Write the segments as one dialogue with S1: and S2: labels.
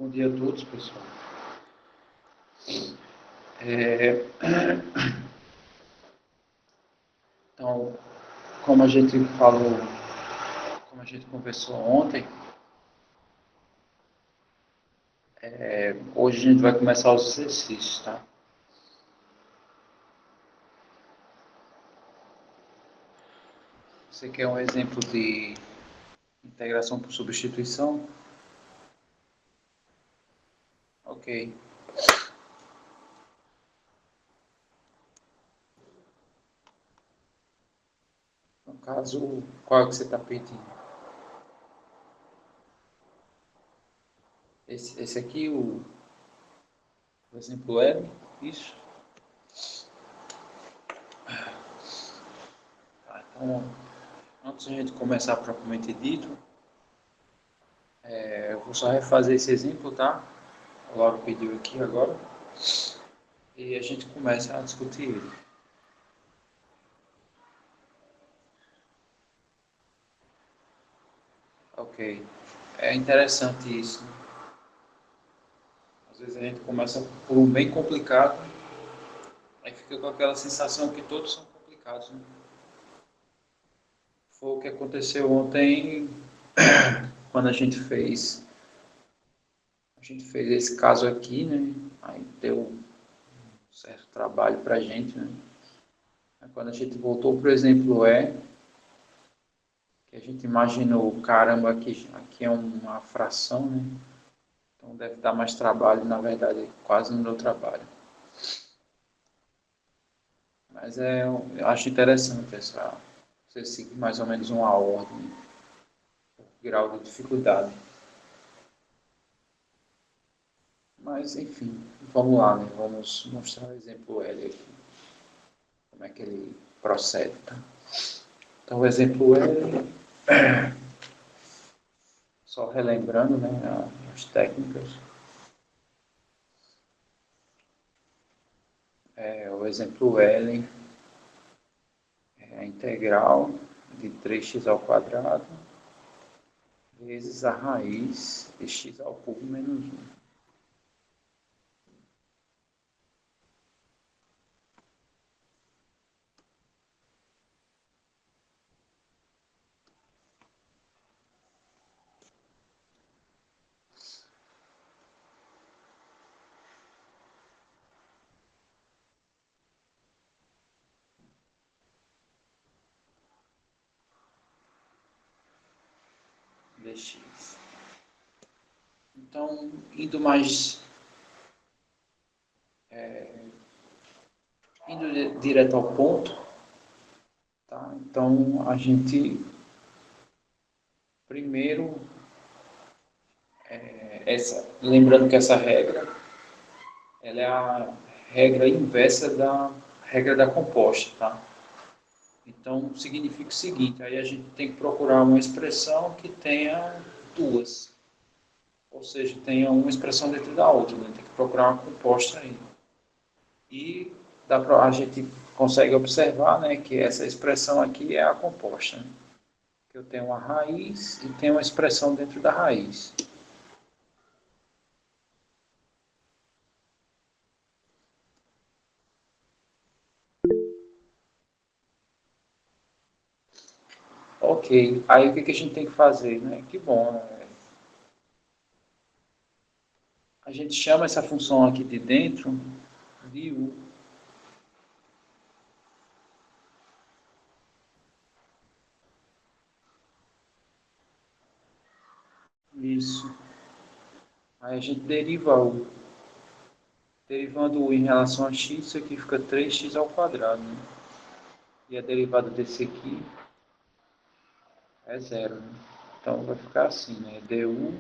S1: Bom dia a todos, pessoal. É, Então, como a gente falou, como a gente conversou ontem, hoje a gente vai começar os exercícios, tá? Você quer um exemplo de integração por substituição? Ok. No caso, qual é que você está pedindo? Esse aqui, o exemplo L, isso? Tá, então, antes de a gente começar propriamente dito, eu vou só refazer esse exemplo, tá? O Lauro pediu aqui agora. E a gente começa a discutir ele. Ok. É interessante isso, né? Às vezes a gente começa por um bem complicado, aí fica com aquela sensação que todos são complicados, né? Foi o que aconteceu ontem quando a gente fez esse caso aqui, né? Aí deu um certo trabalho para a gente, né? Aí quando a gente voltou, por exemplo, que a gente imaginou, caramba, aqui é uma fração, né? Então deve dar mais trabalho, na verdade, quase não deu trabalho. Mas eu acho interessante você seguir mais ou menos uma ordem, grau de dificuldade. Mas, enfim, vamos lá, né? Vamos mostrar o exemplo L aqui, como é que ele procede, tá? Então, o exemplo L, só relembrando, né, as técnicas, o exemplo L é a integral de 3x ao quadrado vezes a raiz de x ao cubo menos 1. Dx. Então, indo direto ao ponto, tá? Então, a gente primeiro, lembrando que essa regra, ela é a regra inversa da regra da composta, tá? Então, significa o seguinte, aí a gente tem que procurar uma expressão que tenha duas, ou seja, tenha uma expressão dentro da outra, né? Tem que procurar uma composta aí. E a gente consegue observar, né, que essa expressão aqui é a composta, né? Que eu tenho uma raiz e tenho uma expressão dentro da raiz. Ok, aí o que a gente tem que fazer, né? Que bom, né? A gente chama essa função aqui de dentro de U. Isso. Aí a gente deriva U. Derivando U em relação a x, isso aqui fica 3x ao quadrado, né? E a derivada desse aqui é zero, né? Então vai ficar assim, né? Du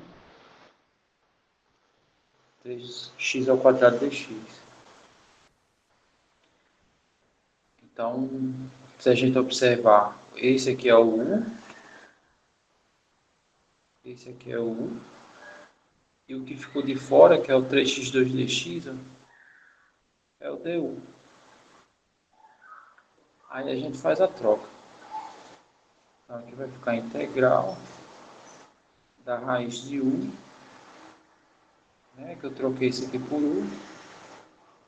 S1: 3x ao quadrado dx. Então, se a gente observar, esse aqui é o U, esse aqui é o U, e o que ficou de fora, que é o 3x2 dx, é o du. Aí a gente faz a troca. Então aqui vai ficar a integral da raiz de U né, que eu troquei isso aqui por U,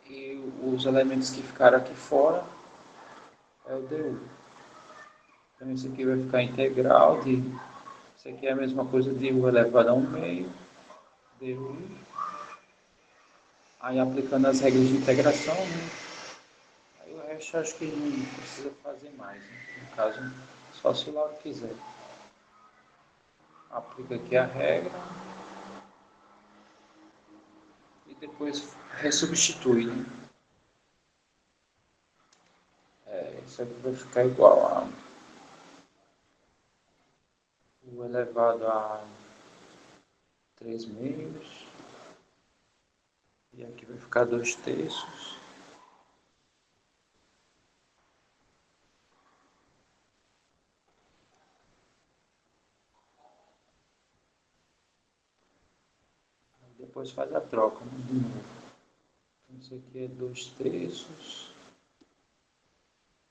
S1: e os elementos que ficaram aqui fora é o DU. Então isso aqui vai ficar integral de, isso aqui é a mesma coisa de U elevado a 1/2, DU, aí aplicando as regras de integração, né, aí o resto acho que não precisa fazer mais, né, no caso, só se o Lauro quiser. Aplica aqui a regra e depois ressubstitui, né? Isso aqui vai ficar igual a U elevado a 3/2, e aqui vai ficar 2/3. Depois faz a troca, né, de novo. Então, isso aqui é 2/3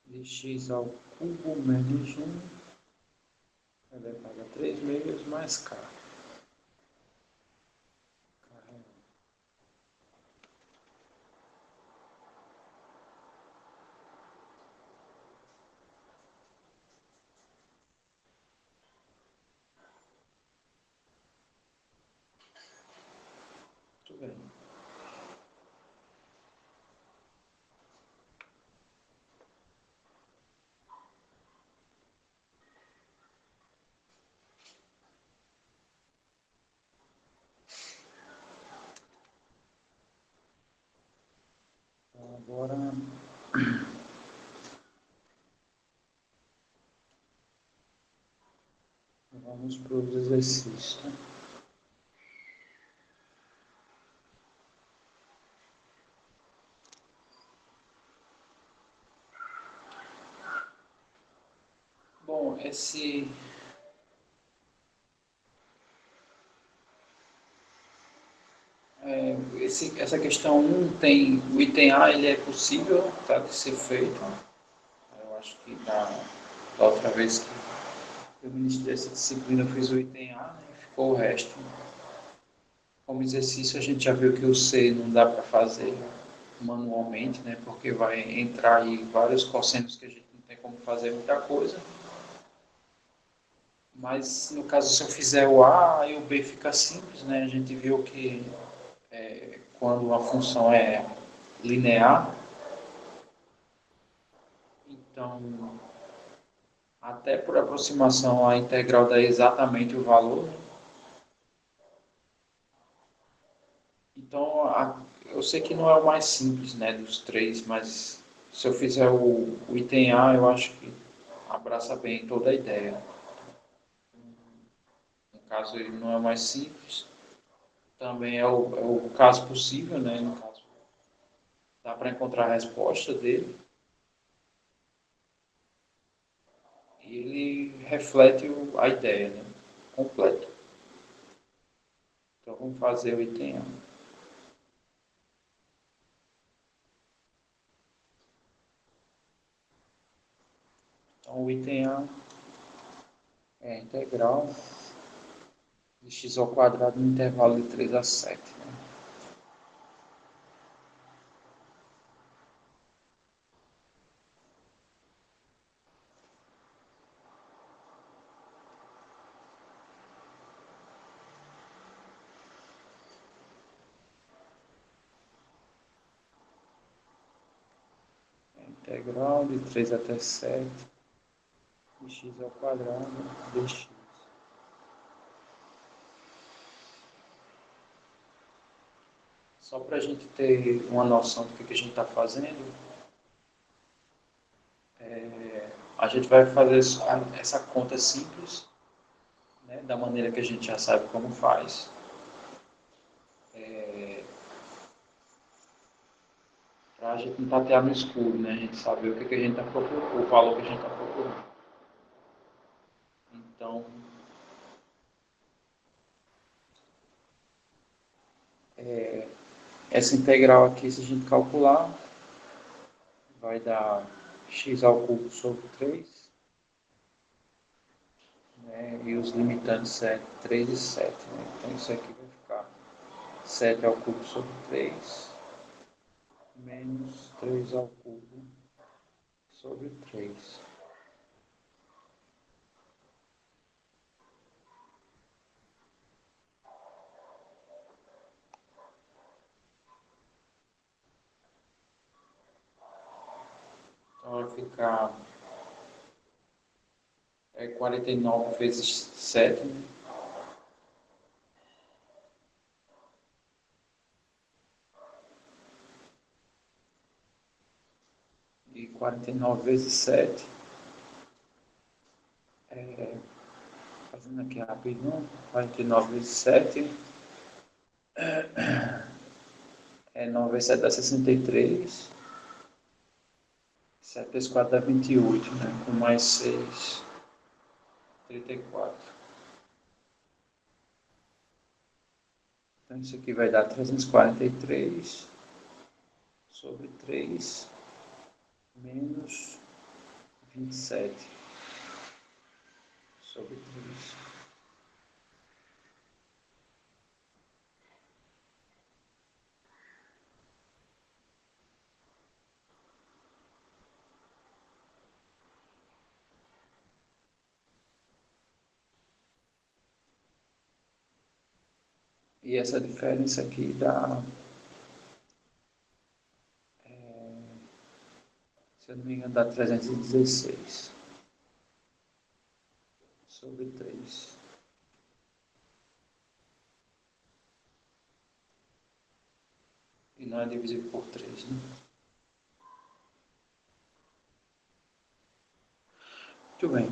S1: de x ao cubo menos 1 elevado a 3/2 mais k. Muito bem. Então, agora vamos para os exercícios. Né? Bom, essa questão 1 tem, o item A ele é possível, tá, de ser feito. Eu acho que da outra vez que eu ministrei essa disciplina eu fiz o item A, né, ficou o resto. Como exercício a gente já viu que o C não dá para fazer manualmente, né, porque vai entrar aí vários cossenos que a gente não tem como fazer muita coisa. Mas no caso se eu fizer o A, aí o B fica simples, né? A gente viu que quando uma função é linear, então até por aproximação a integral dá exatamente o valor, né? Então eu sei que não é o mais simples, né, dos três, mas se eu fizer o item A, eu acho que abraça bem toda a ideia. No caso ele não é o mais simples, também é o caso possível, né? No caso dá para encontrar a resposta dele. E ele reflete a ideia, né? Completo. Então vamos fazer o item A. Então o item A é a integral de x ao quadrado no intervalo de 3 a 7. Né? É a integral de 3 até 7 de x ao quadrado dx. Só para a gente ter uma noção do que a gente está fazendo, a gente vai fazer essa conta simples, né, da maneira que a gente já sabe como faz. Para a gente não tatear no escuro, né? A gente saber o que a gente está procurando, o valor que a gente está procurando. Então, essa integral aqui, se a gente calcular, vai dar x ao cubo sobre 3, né? E os limitantes é 3 e 7. Né? Então, isso aqui vai ficar 7 ao cubo sobre 3 menos 3 ao cubo sobre 3. Então vai ficar 49 vezes 7, né? E 49 vezes 7, fazendo aqui rapidinho, 49 vezes 7, 9 vezes 7 dá 63, 7 vezes 4 dá 28, né? Com mais 6, 34. Então isso aqui vai dar 343 sobre 3 menos 27 sobre 3. E essa diferença aqui dá, se eu não me engano, dá 316 sobre 3. E não é divisível por 3, né? Muito bem.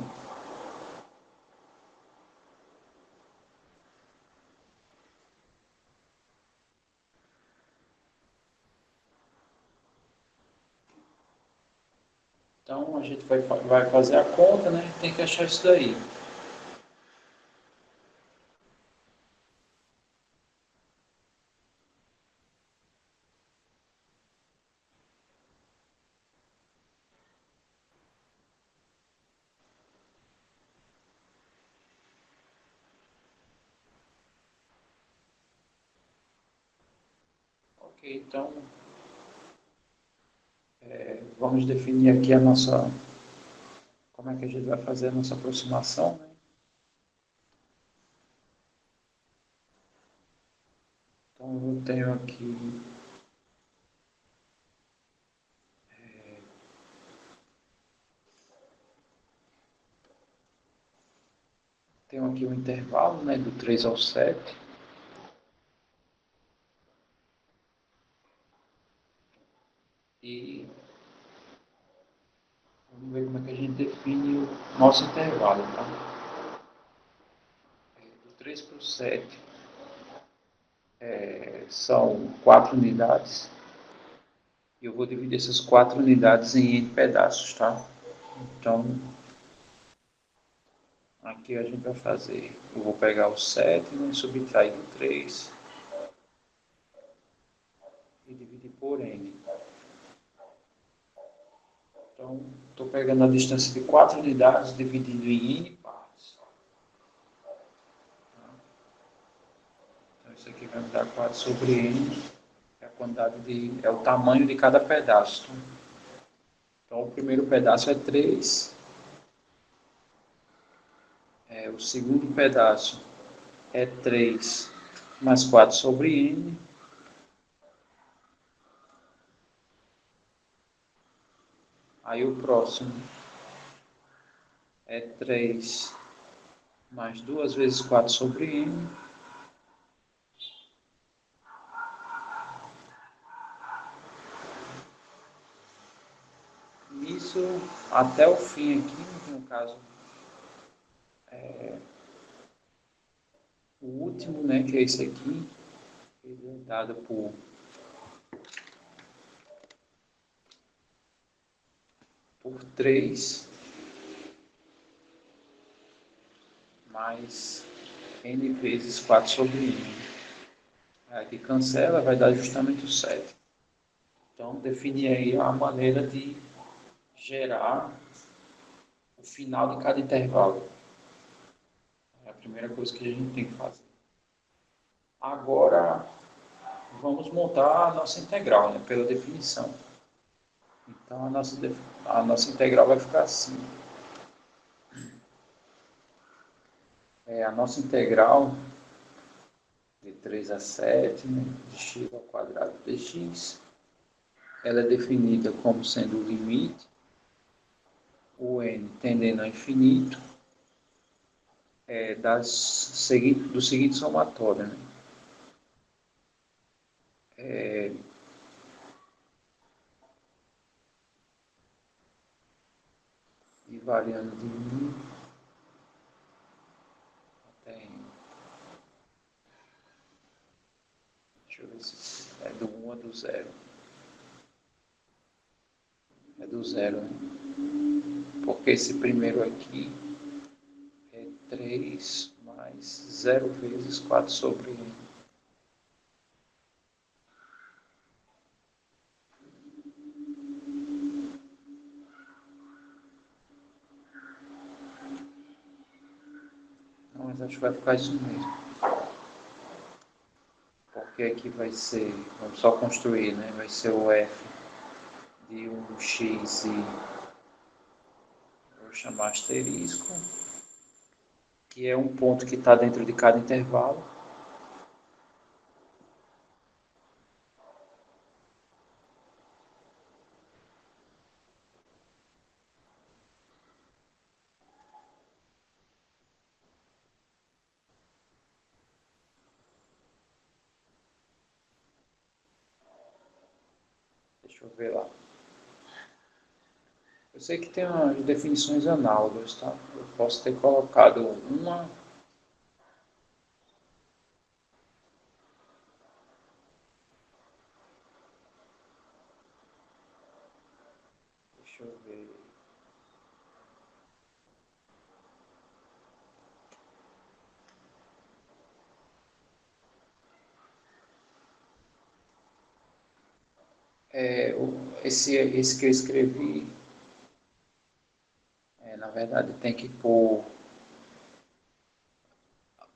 S1: Então a gente vai fazer a conta, né? Tem que achar isso daí. Ok, então vamos definir aqui a nossa, como é que a gente vai fazer a nossa aproximação, né? Então eu tenho aqui um intervalo, né, do 3 ao 7. E vamos ver como é que a gente define o nosso intervalo, tá? Do 3 para o 7 são 4 unidades. E eu vou dividir essas 4 unidades em N pedaços, tá? Então, aqui a gente vai fazer, eu vou pegar o 7, né, subtrair do 3 e dividir por N. Então, estou pegando a distância de 4 unidades, dividindo em N partes. Então, isso aqui vai me dar 4 sobre N, é a quantidade é o tamanho de cada pedaço. Então, o primeiro pedaço é 3, o segundo pedaço é 3 mais 4 sobre N, aí o próximo é 3 mais 2 vezes 4 sobre N, isso até o fim aqui, no caso, o último, né, que é esse aqui, ele é dado por 3 mais N vezes 4 sobre N. Aqui cancela, vai dar justamente o 7. Então, definir aí a maneira de gerar o final de cada intervalo. É a primeira coisa que a gente tem que fazer. Agora, vamos montar a nossa integral, né, pela definição. Então, a nossa integral vai ficar assim. A nossa integral de 3 a 7, né, de x ao quadrado dx, ela é definida como sendo o limite, o n tendendo ao infinito, do seguinte somatório, né? E variando de 1 até n. Deixa eu ver se é do 1 a do 0. É do 0, né? Porque esse primeiro aqui é 3 mais 0 vezes 4 sobre n. Não, mas acho que vai ficar isso mesmo. Porque aqui vai ser, vamos só construir, né? Vai ser o f de um x e vou chamar asterisco, que é um ponto que está dentro de cada intervalo. Deixa eu ver lá. Eu sei que tem umas definições análogas, tá? Eu posso ter colocado uma. Deixa eu ver. Esse que eu escrevi, na verdade, tem que pôr.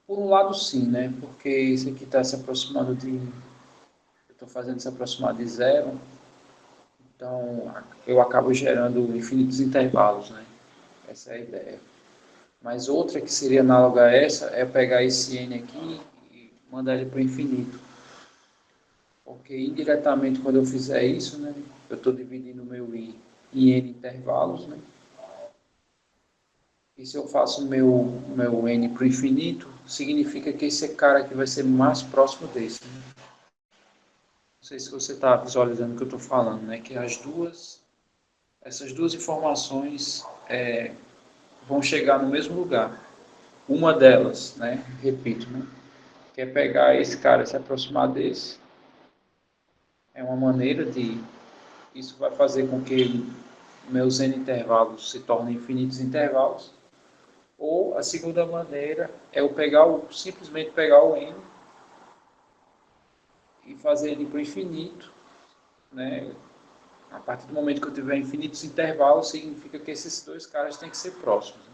S1: Por um lado, sim, né? Porque isso aqui está se aproximando de. Eu estou fazendo se aproximar de zero, então eu acabo gerando infinitos intervalos, né? Essa é a ideia. Mas outra que seria análoga a essa é pegar esse n aqui e mandar ele para o infinito. Porque indiretamente, quando eu fizer isso, né, eu estou dividindo o meu i em n intervalos, né? E se eu faço o meu n para o infinito, significa que esse cara aqui vai ser mais próximo desse. Né? Não sei se você está visualizando o que eu estou falando, né? Que essas duas informações vão chegar no mesmo lugar. Uma delas, né? Repito, né? Que é pegar esse cara e se aproximar desse. É uma maneira de... Isso vai fazer com que meus n intervalos se tornem infinitos intervalos. Ou a segunda maneira é eu simplesmente pegar o n e fazer ele para o infinito, né? A partir do momento que eu tiver infinitos intervalos, significa que esses dois caras têm que ser próximos. Né?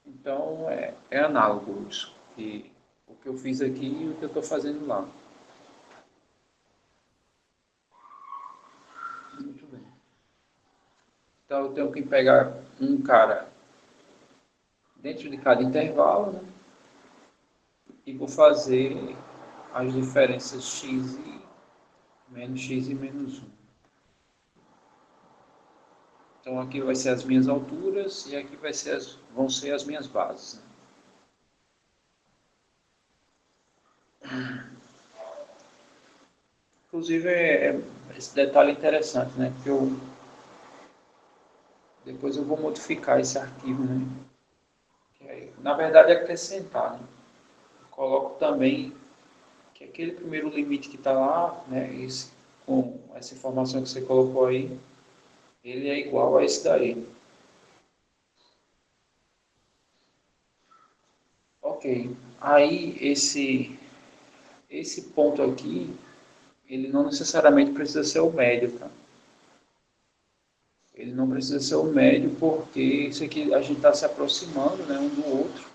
S1: Então, é análogo isso. O que eu fiz aqui e o que eu estou fazendo lá. Muito bem. Então, eu tenho que pegar um cara dentro de cada intervalo, né? E vou fazer as diferenças x e menos 1. Então, aqui vai ser as minhas alturas e aqui vão ser as minhas bases. Né? Inclusive, esse detalhe interessante, né? Porque depois eu vou modificar esse arquivo, né? Na verdade, é acrescentar, né? Eu coloco também que aquele primeiro limite que está lá, né? Com essa informação que você colocou aí, ele é igual a esse daí. Ok. Aí, esse ponto aqui, ele não necessariamente precisa ser o médio, tá? Ele não precisa ser o médio porque isso aqui a gente está se aproximando, né, um do outro.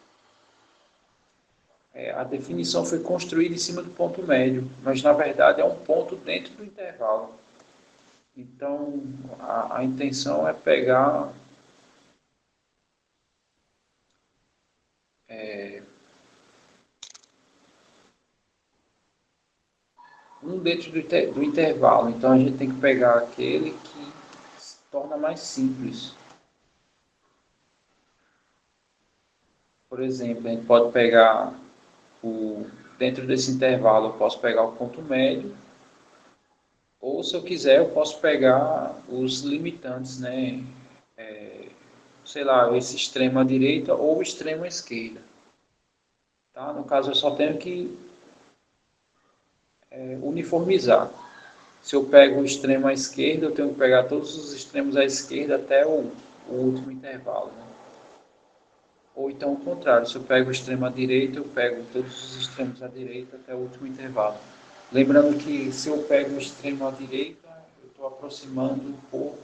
S1: a definição foi construída em cima do ponto médio, mas na verdade é um ponto dentro do intervalo. Então, a intenção é pegar um dentro do intervalo. Então, a gente tem que pegar aquele que se torna mais simples. Por exemplo, a gente pode pegar dentro desse intervalo, eu posso pegar o ponto médio, ou se eu quiser, eu posso pegar os limitantes, né? Sei lá, esse extremo à direita ou o extremo à esquerda. Tá? No caso, eu só tenho que uniformizar. Se eu pego o extremo à esquerda, eu tenho que pegar todos os extremos à esquerda até o último intervalo. Né? Ou então o contrário, se eu pego o extremo à direita, eu pego todos os extremos à direita até o último intervalo. Lembrando que se eu pego o extremo à direita, eu estou aproximando por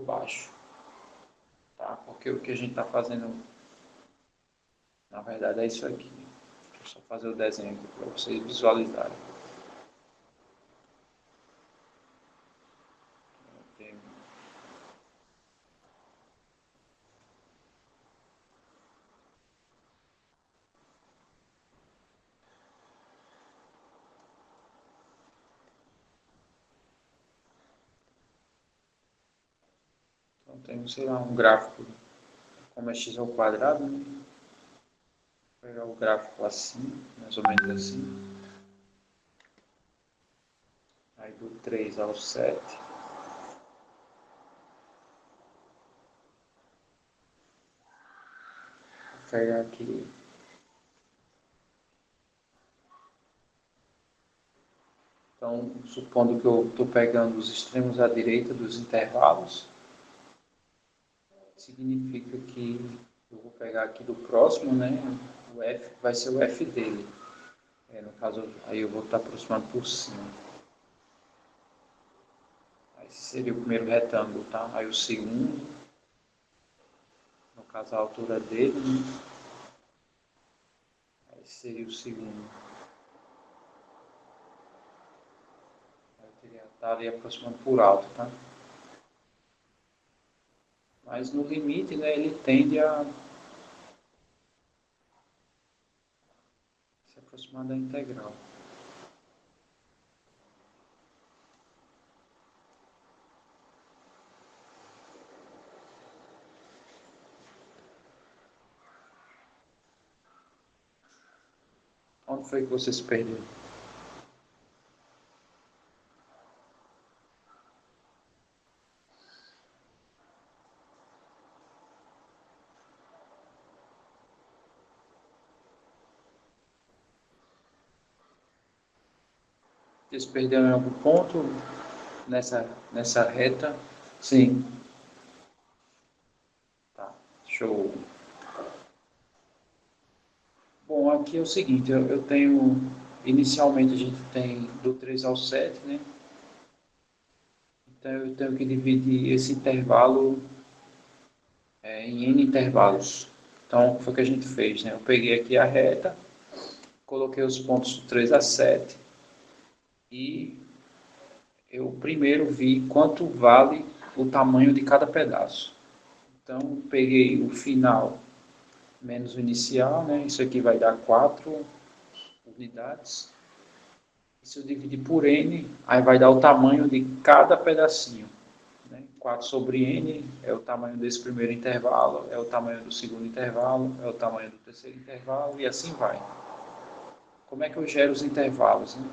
S1: baixo. Tá? Porque o que a gente está fazendo, na verdade, é isso aqui. Deixa eu só fazer o desenho aqui para vocês visualizarem. Então temos, sei lá, um gráfico como é x ao quadrado, né? Vou pegar o gráfico assim, mais ou menos assim. Aí do 3 ao 7. Vou pegar aqui. Então, supondo que eu estou pegando os extremos à direita dos intervalos, significa que eu vou pegar aqui do próximo, né? O f vai ser o f dele. No caso, aí eu vou estar aproximando por cima. Aí esse seria o primeiro retângulo, tá? Aí o segundo, no caso a altura dele, né? Aí seria o segundo. Aí eu estaria aproximando por alto, tá? Mas no limite, né, ele tende a se aproximar da integral. Onde foi que você se perdeu? Você se perdeu em algum ponto nessa reta? Sim. Tá, show. Bom, aqui é o seguinte, eu tenho, inicialmente a gente tem do 3 ao 7, né? Então eu tenho que dividir esse intervalo em N intervalos. Então, o que foi que a gente fez, né? Eu peguei aqui a reta, coloquei os pontos do 3 a 7 e eu primeiro vi quanto vale o tamanho de cada pedaço. Então, peguei o final menos o inicial, né? Isso aqui vai dar 4 unidades. E se eu dividir por n, aí vai dar o tamanho de cada pedacinho. Né? 4 sobre n é o tamanho desse primeiro intervalo, é o tamanho do segundo intervalo, é o tamanho do terceiro intervalo e assim vai. Como é que eu gero os intervalos? Né?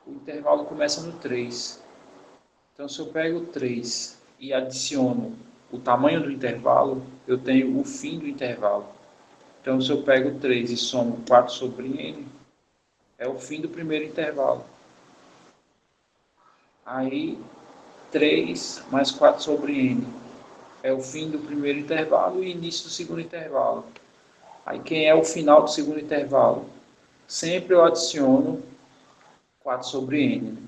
S1: O intervalo começa no 3. Então, se eu pego o 3 e adiciono o tamanho do intervalo, eu tenho o fim do intervalo. Então, se eu pego 3 e somo 4 sobre n, é o fim do primeiro intervalo. Aí, 3 mais 4 sobre n é o fim do primeiro intervalo e início do segundo intervalo. Aí, quem é o final do segundo intervalo? Sempre eu adiciono 4 sobre n.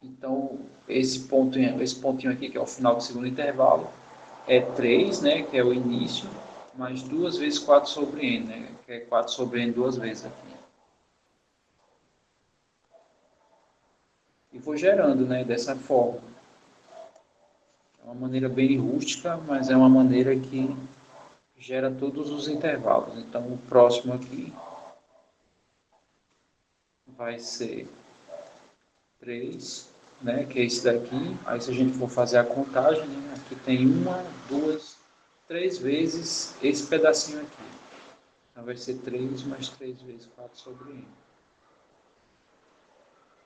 S1: Então, esse pontinho aqui, que é o final do segundo intervalo, é 3, né, que é o início, mais 2 vezes 4 sobre n, né? Que é 4 sobre n 2 vezes aqui. E vou gerando, né? Dessa forma. É uma maneira bem rústica, mas é uma maneira que gera todos os intervalos. Então, o próximo aqui vai ser 3, né, que é esse daqui. Aí, se a gente for fazer a contagem, né, aqui tem 1, 2, 3 vezes esse pedacinho aqui. Então, vai ser 3 mais 3 vezes 4 sobre n.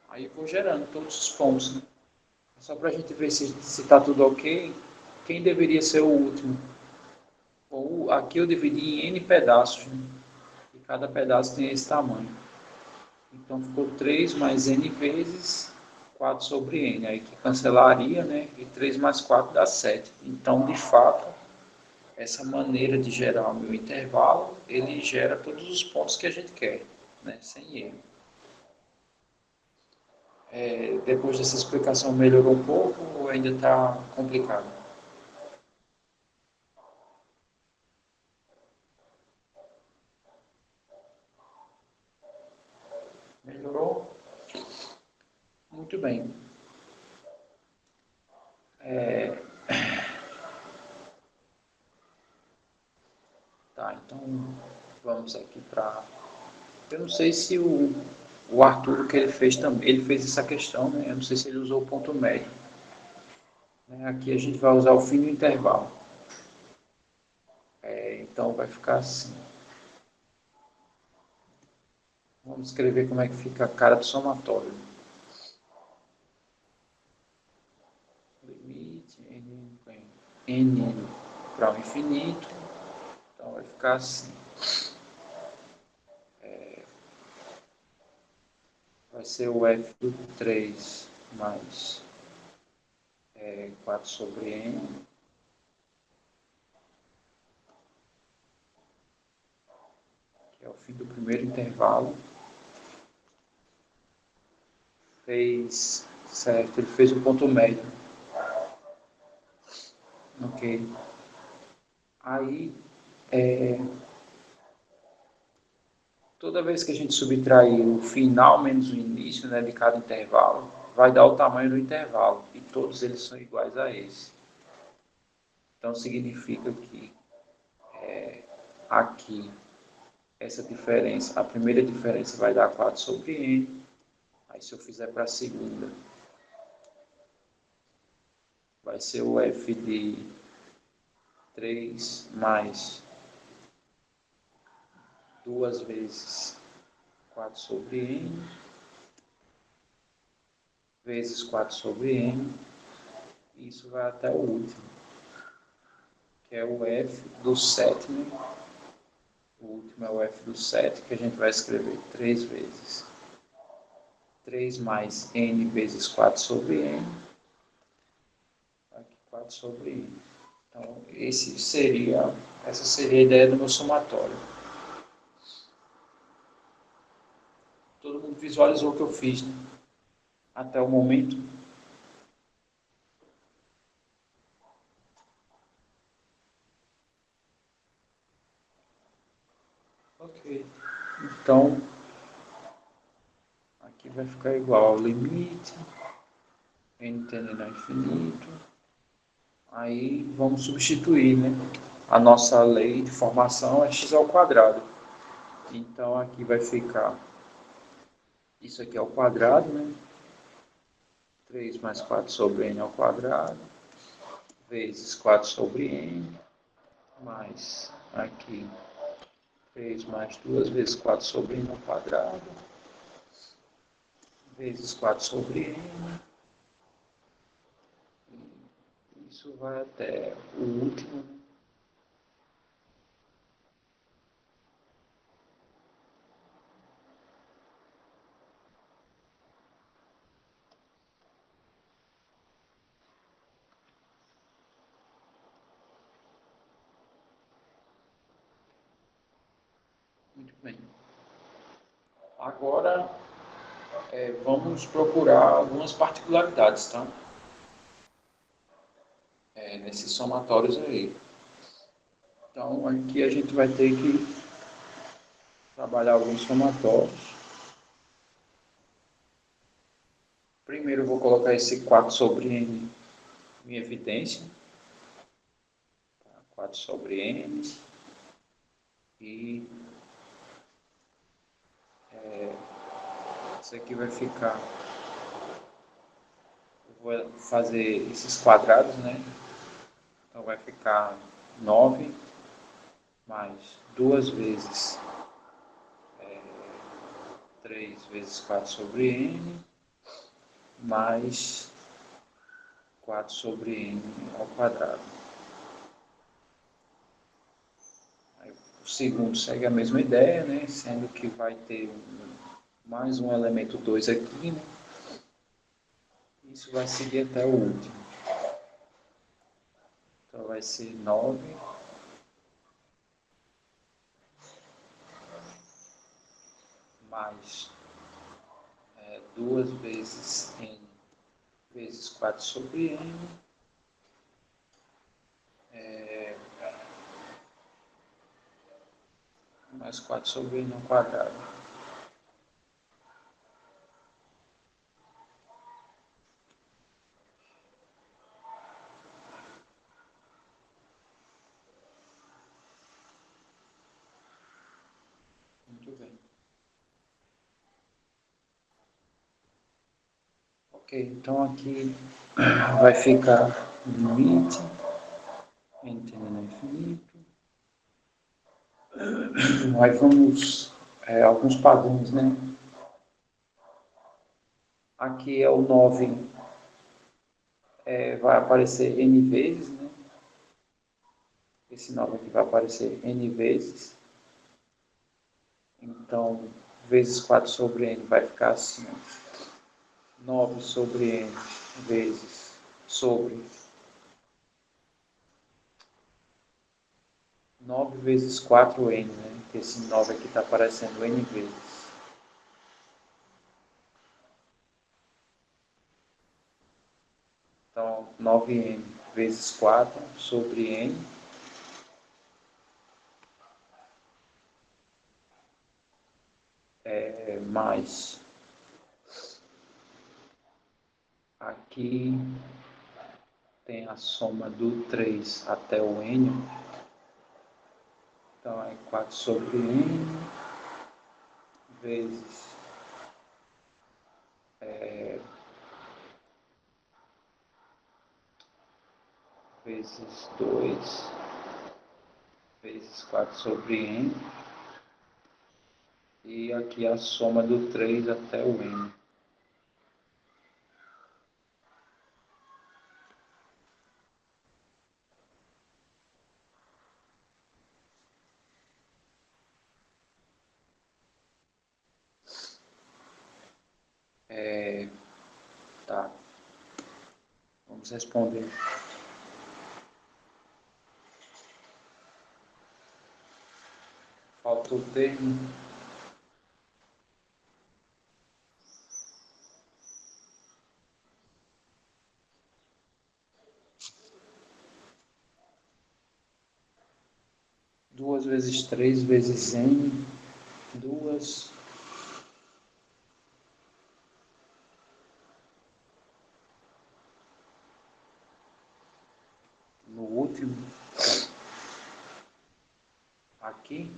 S1: Aí, eu vou gerando todos os pontos, né? Só para a gente ver se está tudo ok, quem deveria ser o último? Ou, aqui eu dividi em n pedaços, né? E cada pedaço tem esse tamanho. Então, ficou 3 mais n vezes 4 sobre n. Aí que cancelaria, né? E 3 mais 4 dá 7. Então, de fato, essa maneira de gerar o meu intervalo, ele gera todos os pontos que a gente quer, né? Sem erro. Depois dessa explicação, melhorou um pouco ou ainda está complicado? Melhorou? Muito bem. Tá, então vamos aqui para... Eu não sei se o Arthur, o que ele fez também, ele fez essa questão, né? Eu não sei se ele usou o ponto médio. Aqui a gente vai usar o fim do intervalo. Então vai ficar assim. Vamos escrever como é que fica a cara do somatório. Limite n para o infinito. Então vai ficar assim. Vai ser o f do 3 mais 4 sobre n. Que é o fim do primeiro intervalo. Fez certo, ele fez o ponto médio. Ok. Aí, toda vez que a gente subtrair o final menos o início, né, de cada intervalo, vai dar o tamanho do intervalo. E todos eles são iguais a esse. Então, significa que aqui, essa diferença, a primeira diferença vai dar 4 sobre n. Aí, se eu fizer para a segunda, vai ser o f de 3 mais 2 vezes 4 sobre n, vezes 4 sobre n. E isso vai até o último, que é o f do sétimo. O último é o f do 7, que a gente vai escrever 3 vezes 3 mais n vezes 4 sobre n. Aqui 4 sobre n. Então, essa seria a ideia do meu somatório. Todo mundo visualizou o que eu fiz, né? Até o momento. Ok. Então, aqui vai ficar igual ao limite, n tendendo ao infinito. Aí vamos substituir, né? A nossa lei de formação é x ao quadrado. Então aqui vai ficar, isso aqui ao quadrado, né? 3 mais 4 sobre n ao quadrado, vezes 4 sobre n, mais aqui 3 mais 2 vezes 4 sobre n ao quadrado, vezes 4 sobre n. Isso vai até o último, né? Muito bem. Agora vamos procurar algumas particularidades, tá? Nesses somatórios aí. Então, aqui a gente vai ter que trabalhar alguns somatórios. Primeiro eu vou colocar esse 4 sobre n em evidência. 4 sobre n. E isso aqui vai ficar... Eu vou fazer esses quadrados, né? Então vai ficar 9 mais 2 vezes 3 vezes 4 sobre n, mais 4 sobre n ao quadrado. Aí, o segundo segue a mesma ideia, né? Sendo que vai ter mais um elemento 2 aqui, né? Isso vai seguir até o último. Então vai ser 9 mais 2 vezes n vezes 4 sobre n, mais 4 sobre n ao quadrado. Muito bem. Ok, então aqui vai ficar limite n tendendo a infinito. Aí vamos alguns padrões, né? Aqui é o 9, vai aparecer n vezes, né? Esse 9 aqui vai aparecer n vezes. Então, vezes 4 sobre n vai ficar assim. 9 sobre n vezes sobre 9 vezes 4n, né? Esse 9 aqui está aparecendo n vezes. Então, 9n vezes 4 sobre n mais aqui tem a soma do 3 até o n. Então, é 4 sobre n vezes vezes 2 vezes 4 sobre n. E aqui a soma do 3 até o n. Tá, vamos responder. Falta o termo. Duas vezes 3 vezes n. 2 no último. Aqui.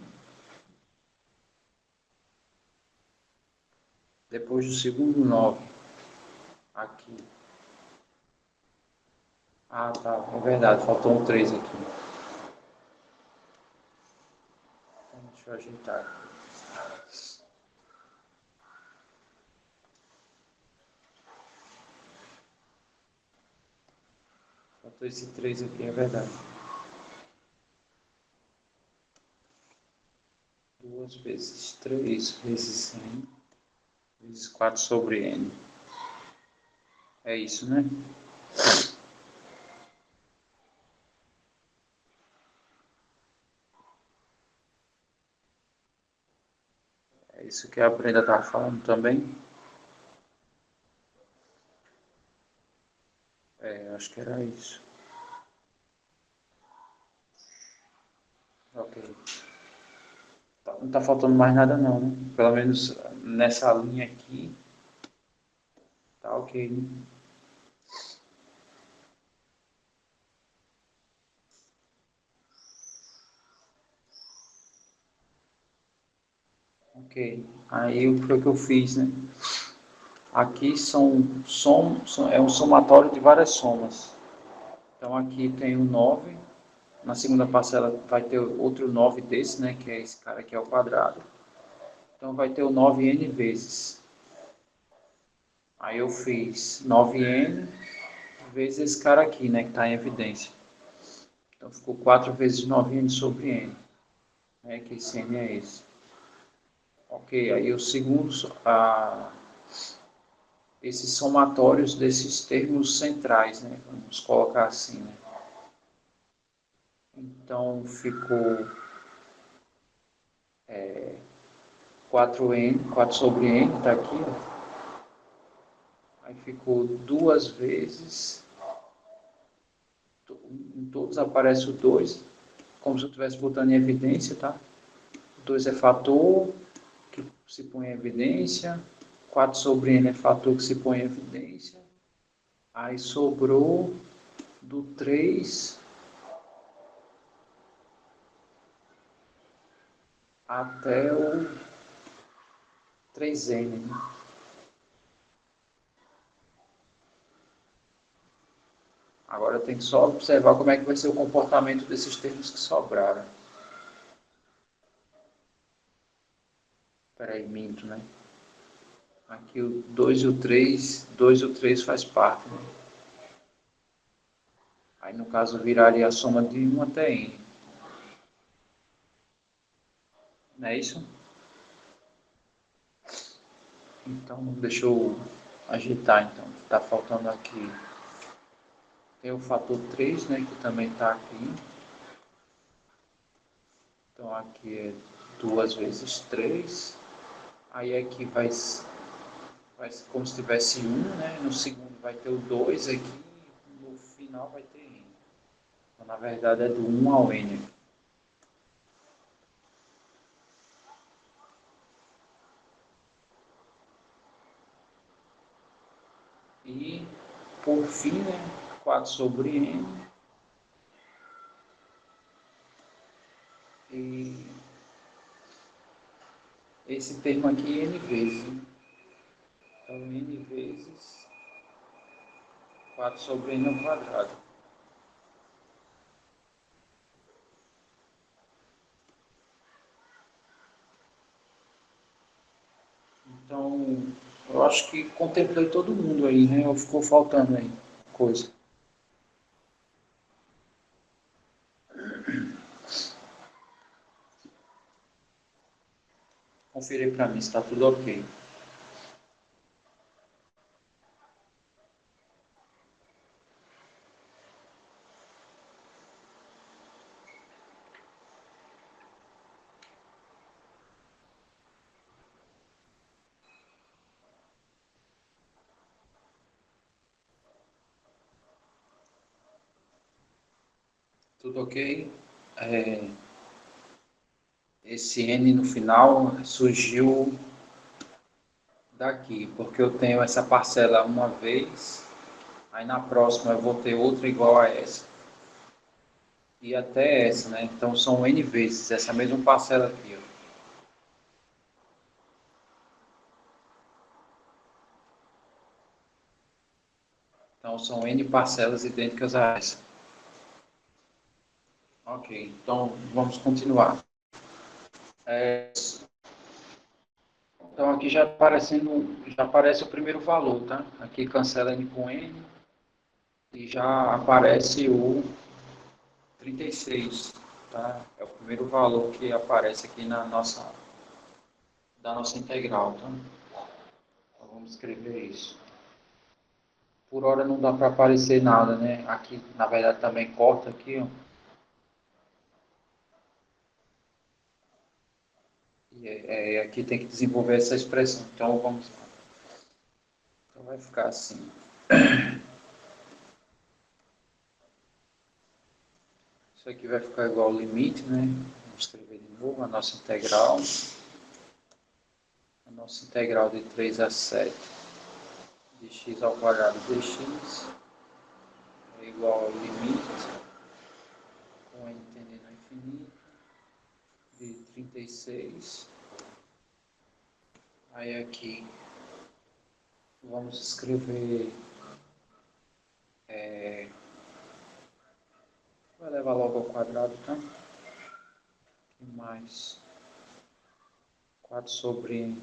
S1: Depois do segundo 9. Aqui. Ah, tá. É verdade. Faltou um 3 aqui. Então, deixa eu ajeitar. Faltou esse 3 aqui, é verdade. 2 vezes 3 vezes n vezes 4 sobre n. É isso, né? É isso que a Brenda estava falando também. Acho que era isso. Não está faltando mais nada não, né? Pelo menos nessa linha aqui, tá ok, né? Ok. Aí o que foi que eu fiz, né? Aqui é um somatório de várias somas. Então aqui tem o 9. Na segunda parcela vai ter outro 9 desse, né? Que é esse cara aqui ao quadrado. Então vai ter o 9n vezes. Aí eu fiz 9n vezes esse cara aqui, né? Que está em evidência. Então ficou 4 vezes 9n sobre n. Né, que esse n é esse. Ok, aí o segundo, esses somatórios desses termos centrais, né? Vamos colocar assim, né? Então ficou 4n, 4 sobre n, está aqui, ó. Aí ficou duas vezes, em todos aparece o 2, como se eu estivesse botando em evidência, tá? O 2 é fator que se põe em evidência, 4 sobre n é fator que se põe em evidência. Aí sobrou do 3 até o 3n, né? Agora tem que só observar como é que vai ser o comportamento desses termos que sobraram. Espera aí, minto, né? Aqui o 2 e o 3, 2 e o 3 faz parte, né? Aí no caso viraria a soma de 1 até n. Não é isso? Então deixa eu agitar então. Está faltando aqui. Tem o fator 3, né? Que também está aqui. Então aqui é 2 vezes 3. Aí aqui vai ser como se tivesse 1, né? No segundo vai ter o 2 aqui. No final vai ter n. Então, na verdade é do 1 ao n. E por fim, né? 4 sobre n. E esse termo aqui é n vezes, né? Então n vezes 4 sobre n ao quadrado. Então, eu acho que contemplei todo mundo aí, né? Ou ficou faltando aí coisa. Conferir para mim se está tudo ok. Tudo ok? É, esse n no final surgiu daqui, porque eu tenho essa parcela uma vez, aí na próxima eu vou ter outra igual a essa. E até essa, né? Então são n vezes, essa mesma parcela aqui, ó. Então são n parcelas idênticas a essa. Ok, então vamos continuar. É, então aqui já aparece o primeiro valor, tá? Aqui cancela n com n e já aparece o 36, tá? É o primeiro valor que aparece aqui da nossa integral, tá? Então vamos escrever isso. Por hora não dá para aparecer nada, né? Aqui, na verdade, também corta aqui, ó. E aqui tem que desenvolver essa expressão. Então vamos lá. Então vai ficar assim. Isso aqui vai ficar igual ao limite, né? escrever de novo a nossa integral. A nossa integral de 3 a 7 de x ao quadrado dx é igual ao limite, com n tendendo ao infinito, de 36. Aí aqui vamos escrever, vai levar logo ao quadrado, tá? E mais 4 sobre n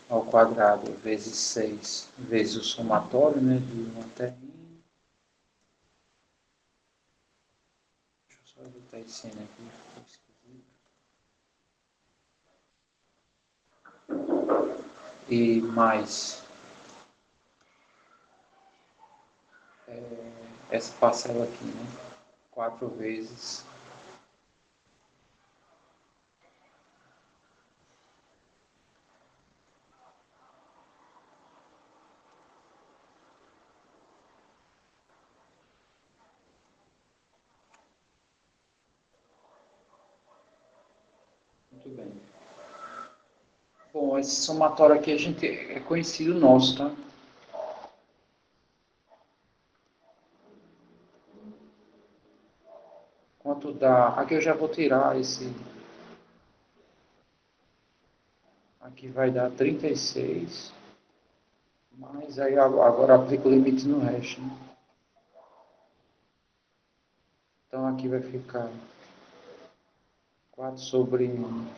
S1: ao quadrado vezes 6 vezes o somatório, né, de 1 até n. Deixa eu só editar esse n aqui, ficou esquisito. E mais essa parcela aqui, né? 4 vezes muito bem. Bom, esse somatório aqui a gente é conhecido nosso, tá? Quanto dá? Aqui eu já vou tirar esse. Aqui vai dar 36. Mas aí agora aplico o limite no resto, né? Então aqui vai ficar 4 sobre 1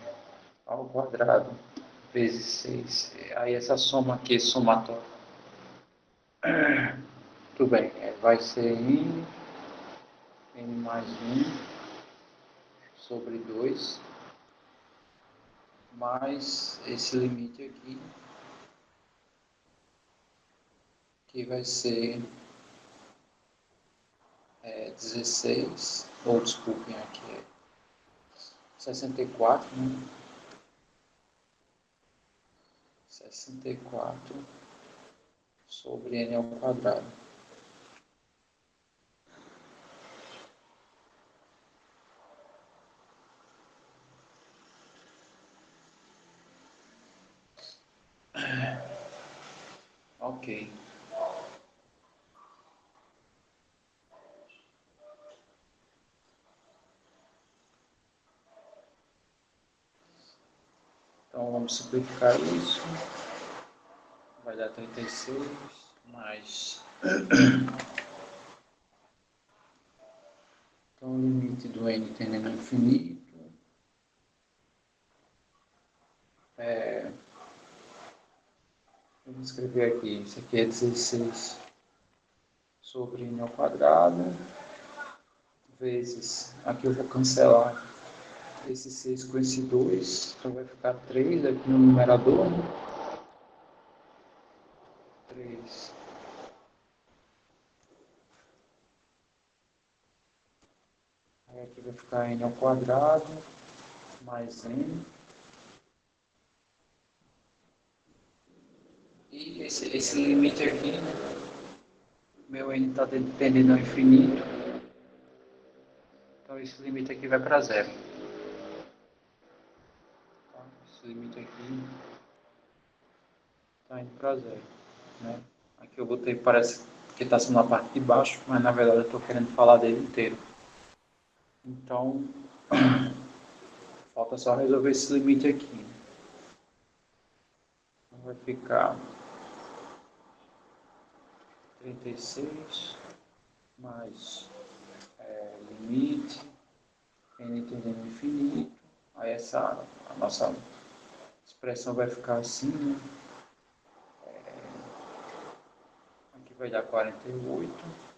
S1: ao quadrado vezes 6. Aí essa soma aqui, somatório. Tudo bem, vai ser n mais 1 sobre 2, mais esse limite aqui, que vai ser 16, ou desculpem, aqui é 64, né? 64 sobre n ao quadrado. Ok. Então vamos simplificar isso. Vai dar 36 mais. Então o limite do n tendendo ao infinito vamos escrever aqui, isso aqui é 16 sobre n ao quadrado, vezes, aqui eu vou cancelar esse 6 com esse 2, então vai ficar 3 aqui no numerador, né? 3. Aí aqui vai ficar n ao quadrado, mais n. E esse limite aqui, né? Meu n está tendendo ao infinito, então esse limite aqui vai para zero. Tá? Esse limite aqui está indo para zero, né? Aqui eu botei, parece que está sendo na parte de baixo, mas na verdade eu estou querendo falar dele inteiro. Então, falta só resolver esse limite aqui. Então vai ficar 36 mais limite, n tendendo ao infinito. Aí a nossa expressão vai ficar assim, né? Aqui vai dar 48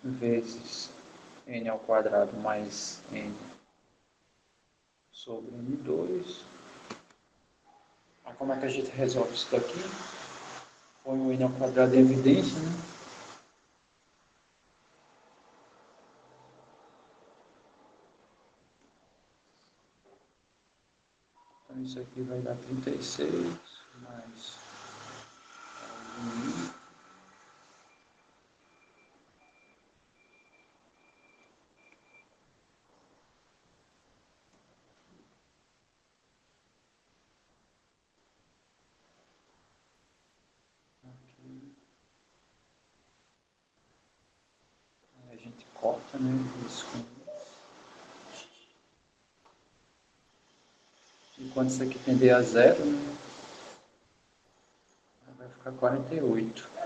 S1: vezes n ao quadrado mais n sobre n2. Aí como é que a gente resolve isso daqui? Põe o n ao quadrado em evidência, né? Então isso aqui vai dar 36 mais limite. multiplica, né? Isso com... Enquanto isso aqui tender a zero, né? Vai ficar 48.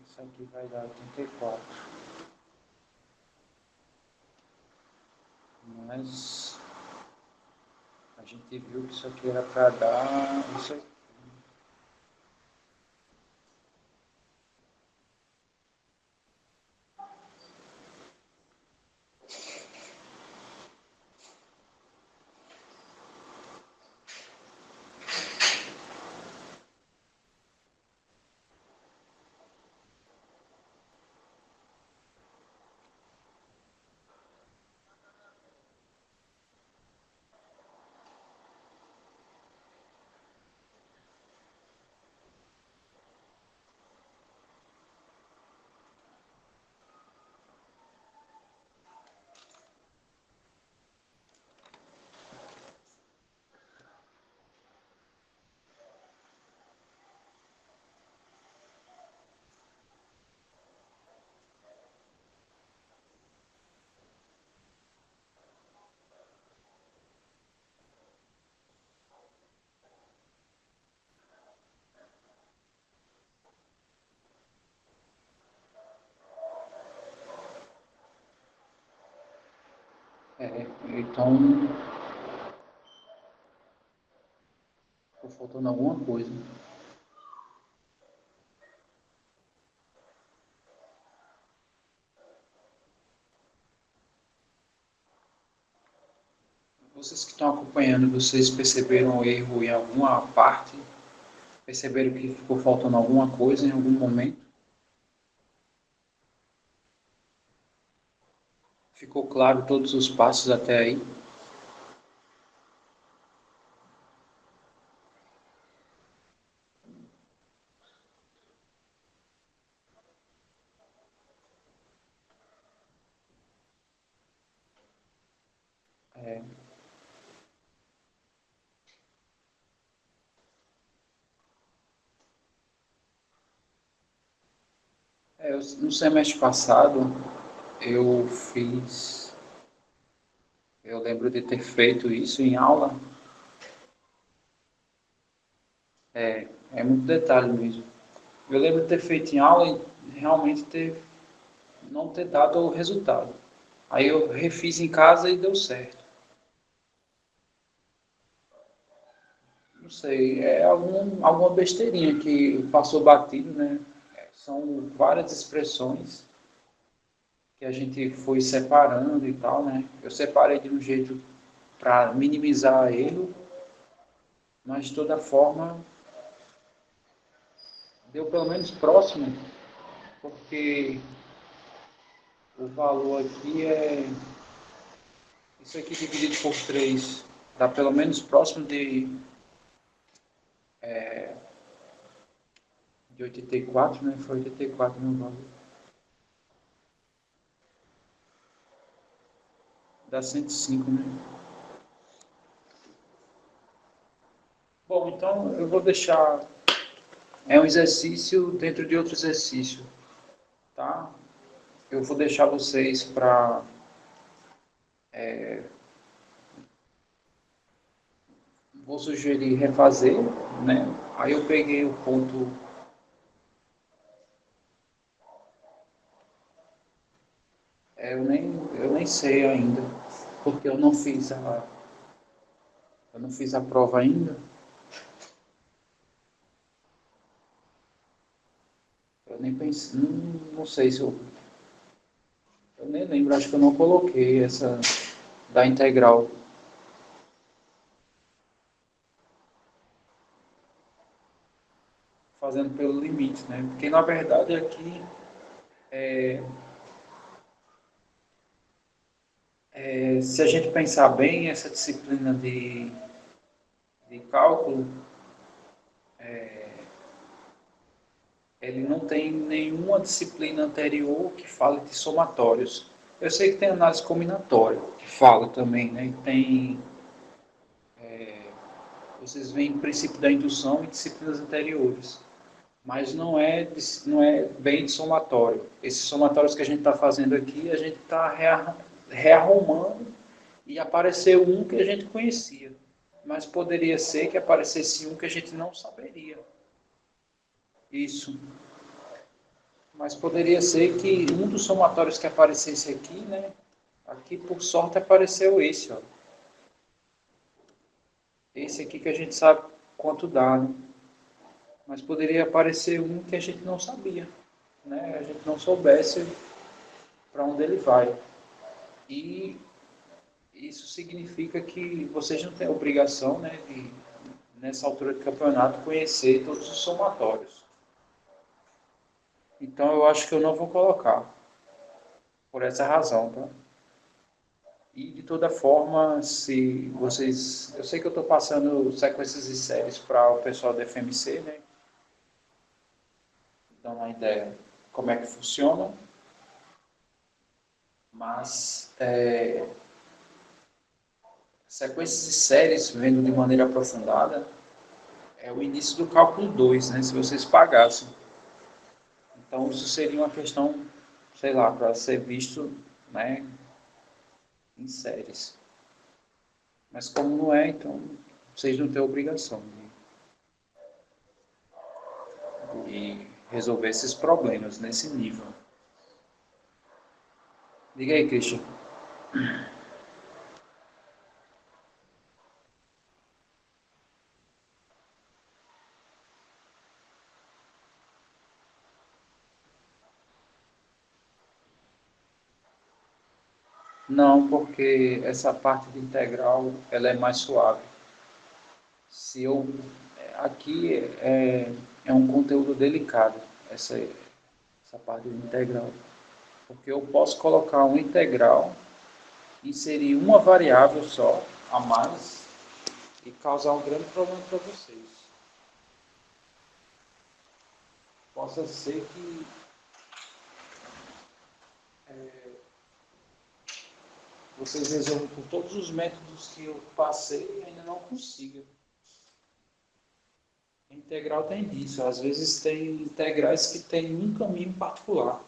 S1: Isso aqui vai dar 84. Mas a gente viu que isso aqui era para dar isso aqui. Então, tô faltando alguma coisa. Vocês que estão acompanhando, vocês perceberam o erro em alguma parte? Perceberam que ficou faltando alguma coisa em algum momento? Ficou claro todos os passos até aí? É, no semestre passado, eu fiz, eu lembro de ter feito isso em aula. É muito detalhe mesmo. Eu lembro de ter feito em aula e realmente não ter dado o resultado. Aí eu refiz em casa e deu certo. Não sei, é alguma besteirinha que passou batido, né? São várias expressões que a gente foi separando e tal, né? Eu separei de um jeito para minimizar erro, mas de toda forma deu pelo menos próximo, porque o valor aqui é isso aqui dividido por 3 dá pelo menos próximo de 84, né? Foi 84 no valor. Dá 105, né? Bom, então eu vou deixar. É um exercício dentro de outro exercício, tá? Eu vou deixar vocês para. Vou sugerir refazer, né? Aí eu peguei o ponto. Eu nem sei ainda, porque eu não fiz a prova ainda. não sei se eu nem lembro, acho que eu não coloquei essa da integral. Fazendo pelo limite, né? Porque na verdade aqui, se a gente pensar bem, essa disciplina de cálculo, ele não tem nenhuma disciplina anterior que fale de somatórios. Eu sei que tem análise combinatória, que fala também, né? E tem, vocês veem princípio da indução e disciplinas anteriores. Mas não é bem de somatório. Esses somatórios que a gente está fazendo aqui, a gente está rearrumando e apareceu um que a gente conhecia. Mas poderia ser que aparecesse um que a gente não saberia. Isso. Mas poderia ser que um dos somatórios que aparecesse aqui, né? Aqui, por sorte, apareceu esse, ó. Esse aqui que a gente sabe quanto dá, né? Mas poderia aparecer um que a gente não sabia, né? A gente não soubesse para onde ele vai. E isso significa que vocês não têm a obrigação, né, de, nessa altura do campeonato, conhecer todos os somatórios. Então eu acho que eu não vou colocar, por essa razão, tá? E de toda forma, se vocês. Eu sei que eu estou passando sequências e séries para o pessoal da FMC, né? Dar uma ideia como é que funciona, mas sequências e séries, vendo de maneira aprofundada, é o início do cálculo 2, né? Se vocês pagassem. Então, isso seria uma questão, sei lá, para ser visto, né, em séries. Mas como não é, então vocês não têm obrigação de resolver esses problemas nesse nível. Diga aí, Christian. Não, porque essa parte de integral ela é mais suave. Se eu aqui é um conteúdo delicado essa parte de integral, porque eu posso colocar um integral, inserir uma variável só a mais e causar um grande problema para vocês. Possa ser que vocês resolvam por todos os métodos que eu passei e ainda não consigam. A integral tem disso. Às vezes tem integrais que têm um caminho particular.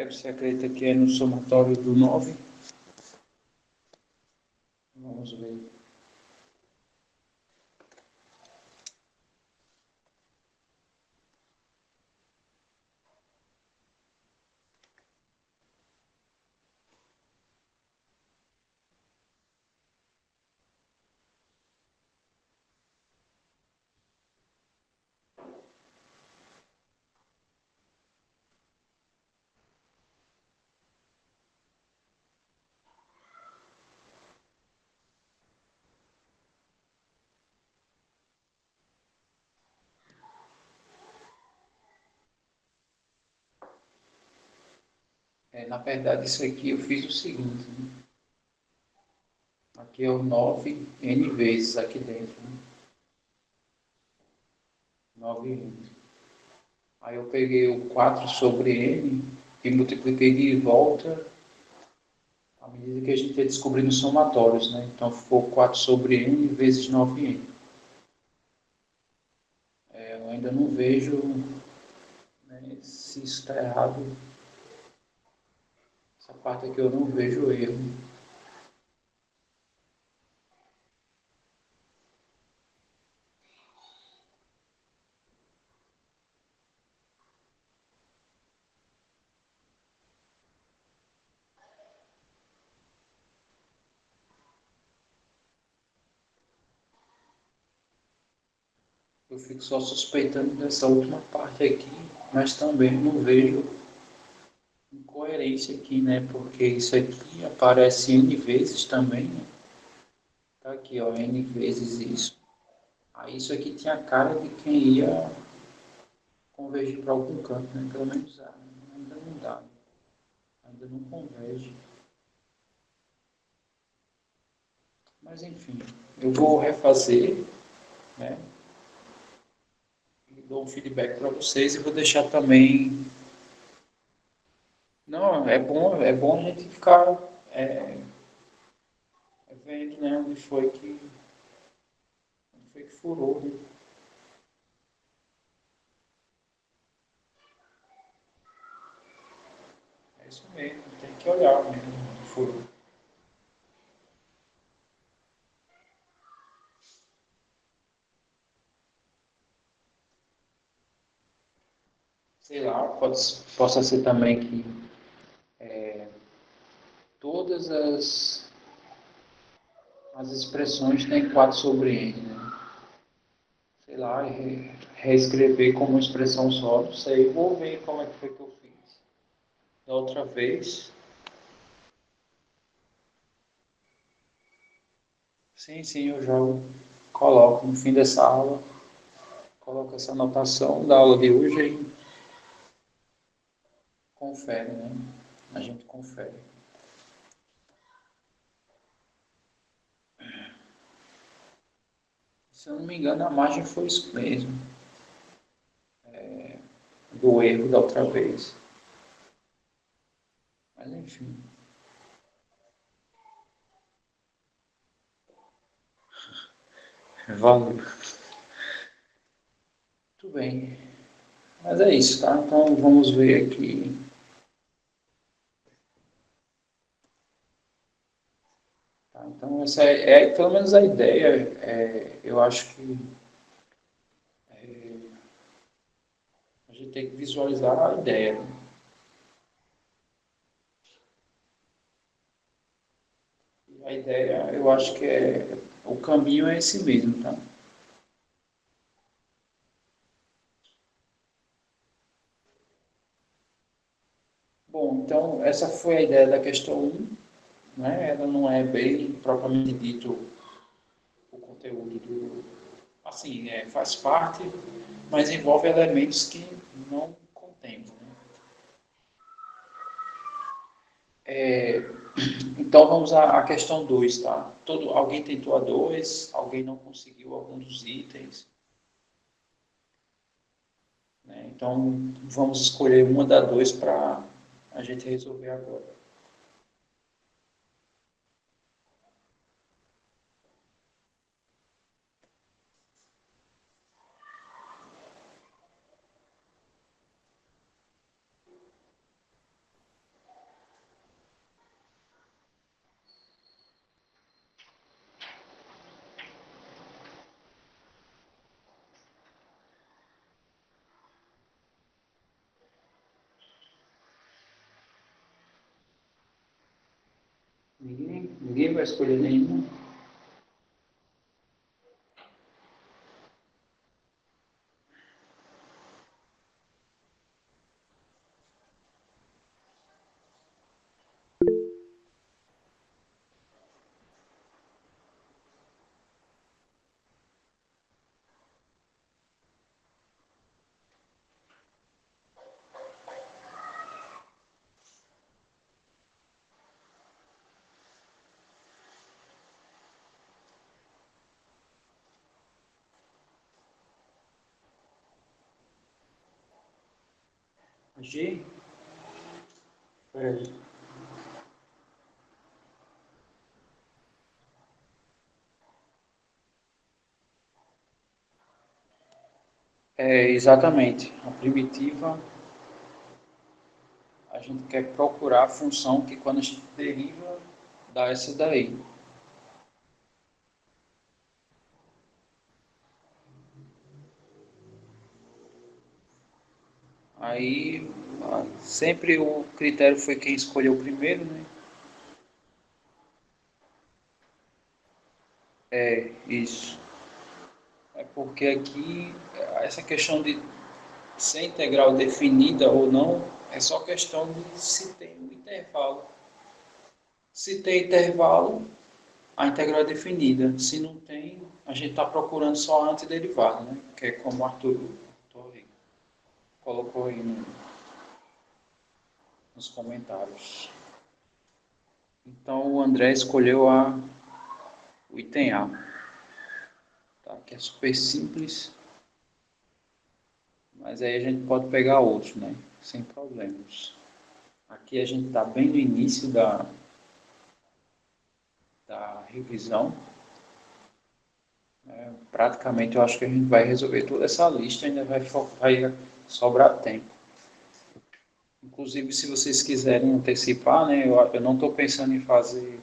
S1: Você acredita que é no somatório do 9? Vamos ver. Na verdade, isso aqui eu fiz o seguinte. Né? Aqui é o 9 n vezes aqui dentro. Né? 9n. Aí eu peguei o 4 sobre n e multipliquei de volta à medida que a gente ia descobrindo somatórios. Né? Então ficou 4 sobre n vezes 9n. Eu ainda não vejo, né, se isso está errado. Essa parte aqui eu não vejo erro. eu fico só suspeitando dessa última parte aqui, mas também não vejo incoerência aqui, né? Porque isso aqui aparece N vezes também, né? Tá aqui, ó, N vezes isso. Aí isso aqui tinha a cara de quem ia convergir para algum canto, né? Pelo menos ainda não dá, ainda não converge. Mas enfim, eu vou refazer, né? E dou um feedback para vocês e vou deixar também. Não, é bom a gente ficar é, vendo, né? Onde foi que furou, né? É isso mesmo, tem que olhar mesmo onde furou. Sei lá, possa ser também que todas as expressões têm 4 sobre N, né? Sei lá, reescrever como expressão só, não sei, vou ver como é que foi que eu fiz. Da outra vez, sim, eu jogo, coloco no fim dessa aula, coloco essa anotação da aula de hoje e confere, né? A gente confere. Se eu não me engano, a margem foi isso mesmo, do erro da outra vez. Mas enfim, valeu. Tudo bem. Mas é isso, tá? Então vamos ver aqui. Tá? Então essa pelo menos a ideia, eu acho que a gente tem que visualizar a ideia, né? A ideia, eu acho que o caminho é esse mesmo, tá? Bom, então essa foi a ideia da questão um, né? Ela não é bem propriamente dito o conteúdo do, assim, faz parte, mas envolve elementos que não contemplam, né? Então vamos à questão 2, tá? Alguém tentou a 2, alguém não conseguiu algum dos itens, né? Então vamos escolher uma da 2 para a gente resolver agora. Ninguém vai escolher nenhuma. G? Peraí. Exatamente. A primitiva, a gente quer procurar a função que quando a gente deriva, dá essa daí. Aí, sempre o critério foi quem escolheu primeiro, né? Isso. porque aqui essa questão de ser integral definida ou não é só questão de se tem um intervalo. Se tem intervalo, a integral é definida. Se não tem, a gente está procurando só a antiderivada, né? Que é como o Arthur colocou aí nos comentários. Então o André escolheu o item A, tá? Que é super simples, mas aí a gente pode pegar outro, né? Sem problemas. Aqui a gente está bem no início da revisão. Praticamente eu acho que a gente vai resolver toda essa lista, ainda vai sobrar tempo. Inclusive, se vocês quiserem antecipar, né, eu não estou pensando em fazer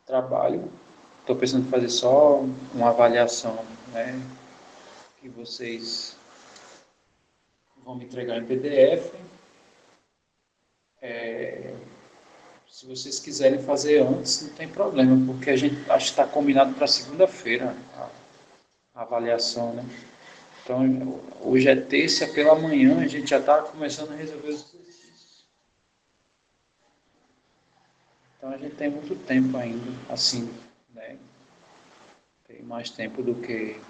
S1: trabalho, estou pensando em fazer só uma avaliação, né, que vocês vão me entregar em PDF. Se vocês quiserem fazer antes, não tem problema, porque a gente acho que está combinado para segunda-feira a avaliação, né? Então, hoje é terça, pela manhã a gente já está começando a resolver os exercícios. Então, a gente tem muito tempo ainda, assim, né? Tem mais tempo do que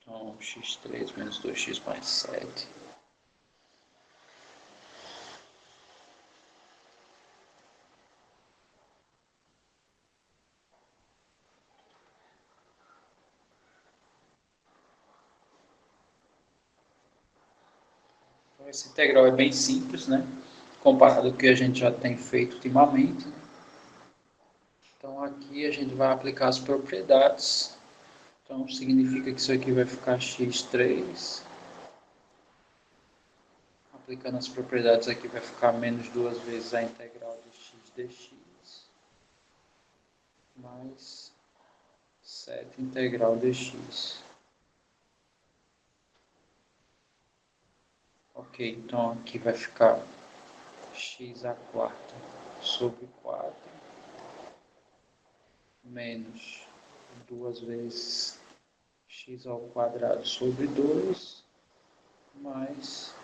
S1: então, x3 menos 2x mais 7. Então, esse integral é bem simples, né? Comparado ao que a gente já tem feito ultimamente. Então, aqui a gente vai aplicar as propriedades. Então, significa que isso aqui vai ficar x3. Aplicando as propriedades aqui vai ficar menos duas vezes a integral de x dx mais 7 integral dx. Ok, então aqui vai ficar x à quarta sobre 4 menos duas vezes x ao quadrado sobre 2 mais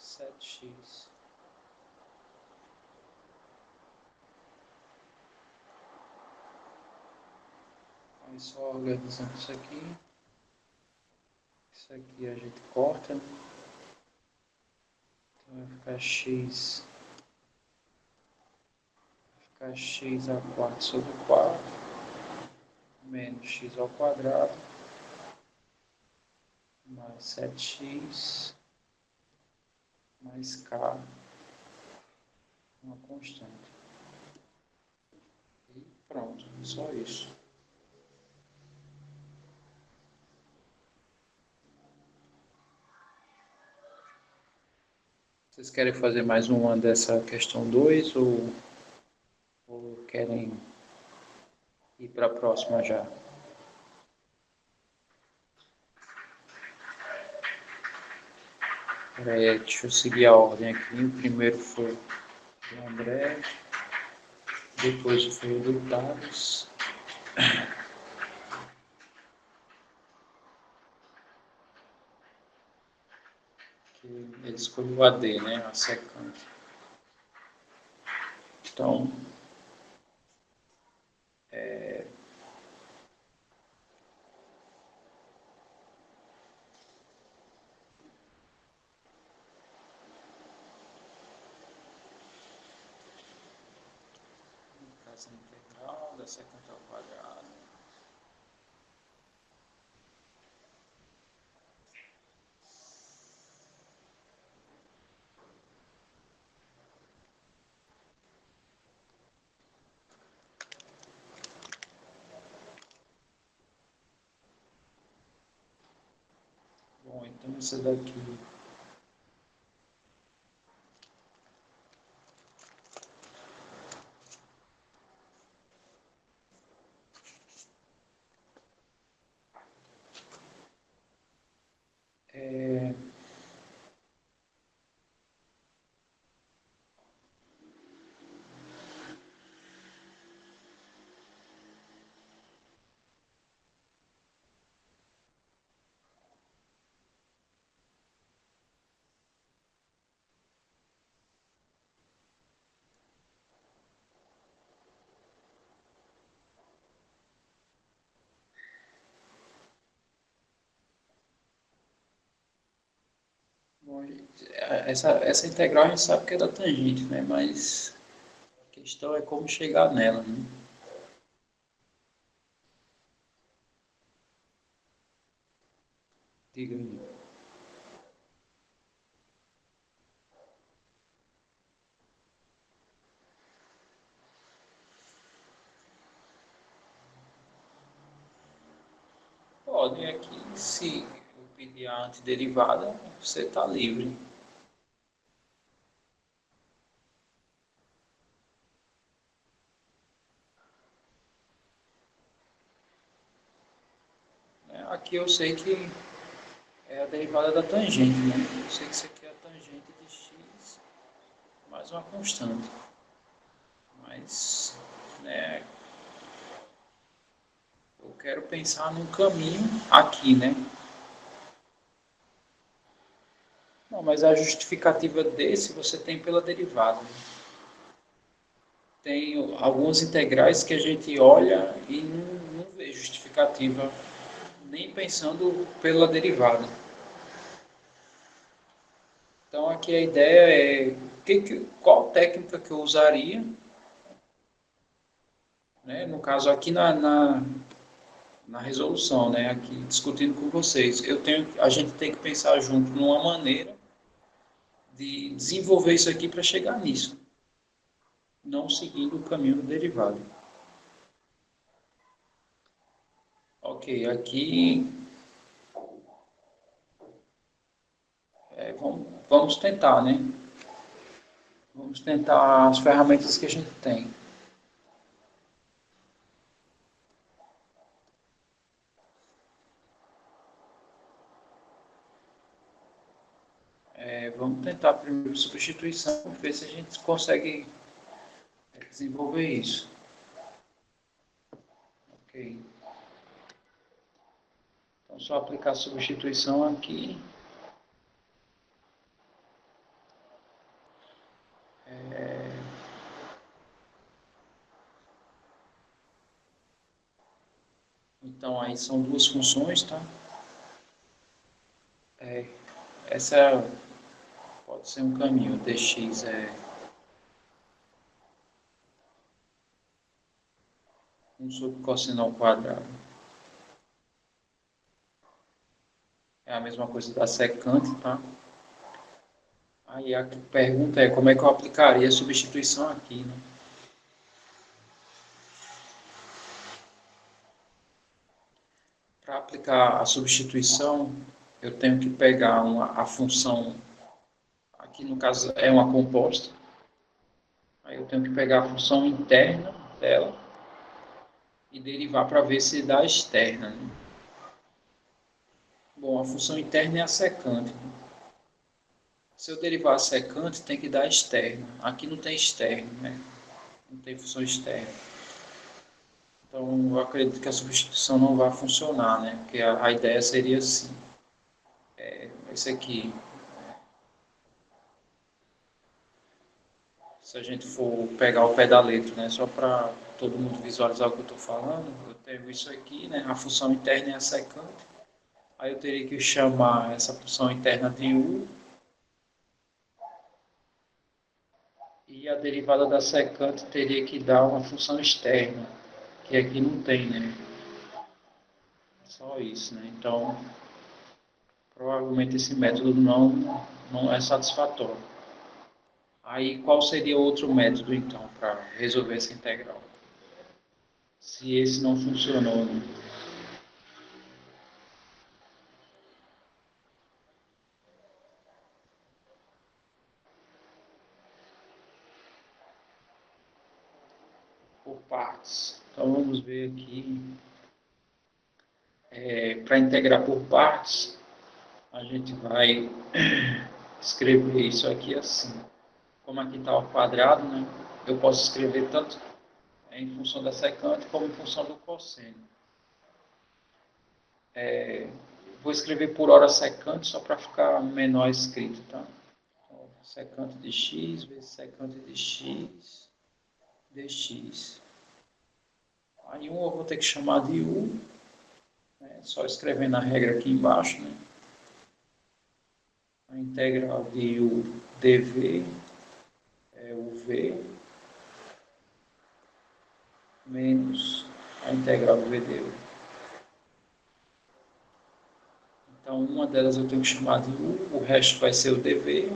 S1: 7x. Aí só organizando isso aqui a gente corta, então vai ficar x à quarta sobre 4 menos x ao quadrado mais 7x mais k, uma constante. E pronto, só isso. Vocês querem fazer mais uma dessa questão 2 ou querem ir para a próxima já? Deixa eu seguir a ordem aqui. O primeiro foi o André, depois foi o do Thales. Que ele escolheu o AD, né? A secante. Então, essa integral da secante ao quadrado. Bom, então essa daqui essa integral a gente sabe que é da tangente, né? Mas a questão é como chegar nela, né? Diga aí. Pode, aqui se eu pedir a antiderivada, você está livre. Né? Aqui eu sei que é a derivada da tangente, né? Eu sei que isso aqui é a tangente de x mais uma constante. Mas, né, eu quero pensar num caminho aqui, né? Não, mas a justificativa desse você tem pela derivada. Tem alguns integrais que a gente olha e não vê justificativa, nem pensando pela derivada. Então aqui a ideia é qual técnica que eu usaria, né? No caso aqui na resolução, né? Aqui discutindo com vocês. A gente tem que pensar junto numa maneira de desenvolver isso aqui para chegar nisso, não seguindo o caminho da derivada. Ok, aqui vamos tentar, né? Vamos tentar as ferramentas que a gente tem. Vamos tentar primeiro substituição, ver se a gente consegue desenvolver isso. Ok. Então, só aplicar a substituição aqui. Então, aí são duas funções, tá? Essa pode ser um caminho. Dx é 1 sobre cosseno ao quadrado. É a mesma coisa da secante, tá? Aí a pergunta é como é que eu aplicaria a substituição aqui, né? Para aplicar a substituição, eu tenho que pegar a função, aqui no caso é uma composta, aí eu tenho que pegar a função interna dela e derivar para ver se dá externa, né? Bom, a função interna é a secante. Se eu derivar a secante, tem que dar externa. Aqui não tem externo, né? Não tem função externa. Então, eu acredito que a substituição não vai funcionar, né? Porque a ideia seria assim. Esse aqui, se a gente for pegar o pé da letra, né? Só para todo mundo visualizar o que eu estou falando, eu tenho isso aqui, né? A função interna é a secante. Aí eu teria que chamar essa função interna de u e a derivada da secante teria que dar uma função externa, que aqui não tem, né? Só isso, né? Então, provavelmente esse método não é satisfatório. Aí, qual seria outro método, então, para resolver essa integral? Se esse não funcionou, né? Por partes. Então, vamos ver aqui. Para integrar por partes, a gente vai escrever isso aqui assim. Como aqui está ao quadrado, né? Eu posso escrever tanto em função da secante como em função do cosseno. Vou escrever por hora secante só para ficar menor escrito, tá? Então, secante de x vezes secante de x dx. Aí um eu vou ter que chamar de u, né? Só escrevendo a regra aqui embaixo, né? A integral de u dv é o v menos a integral do v dv. Então, uma delas eu tenho que chamar de u, o resto vai ser o dv.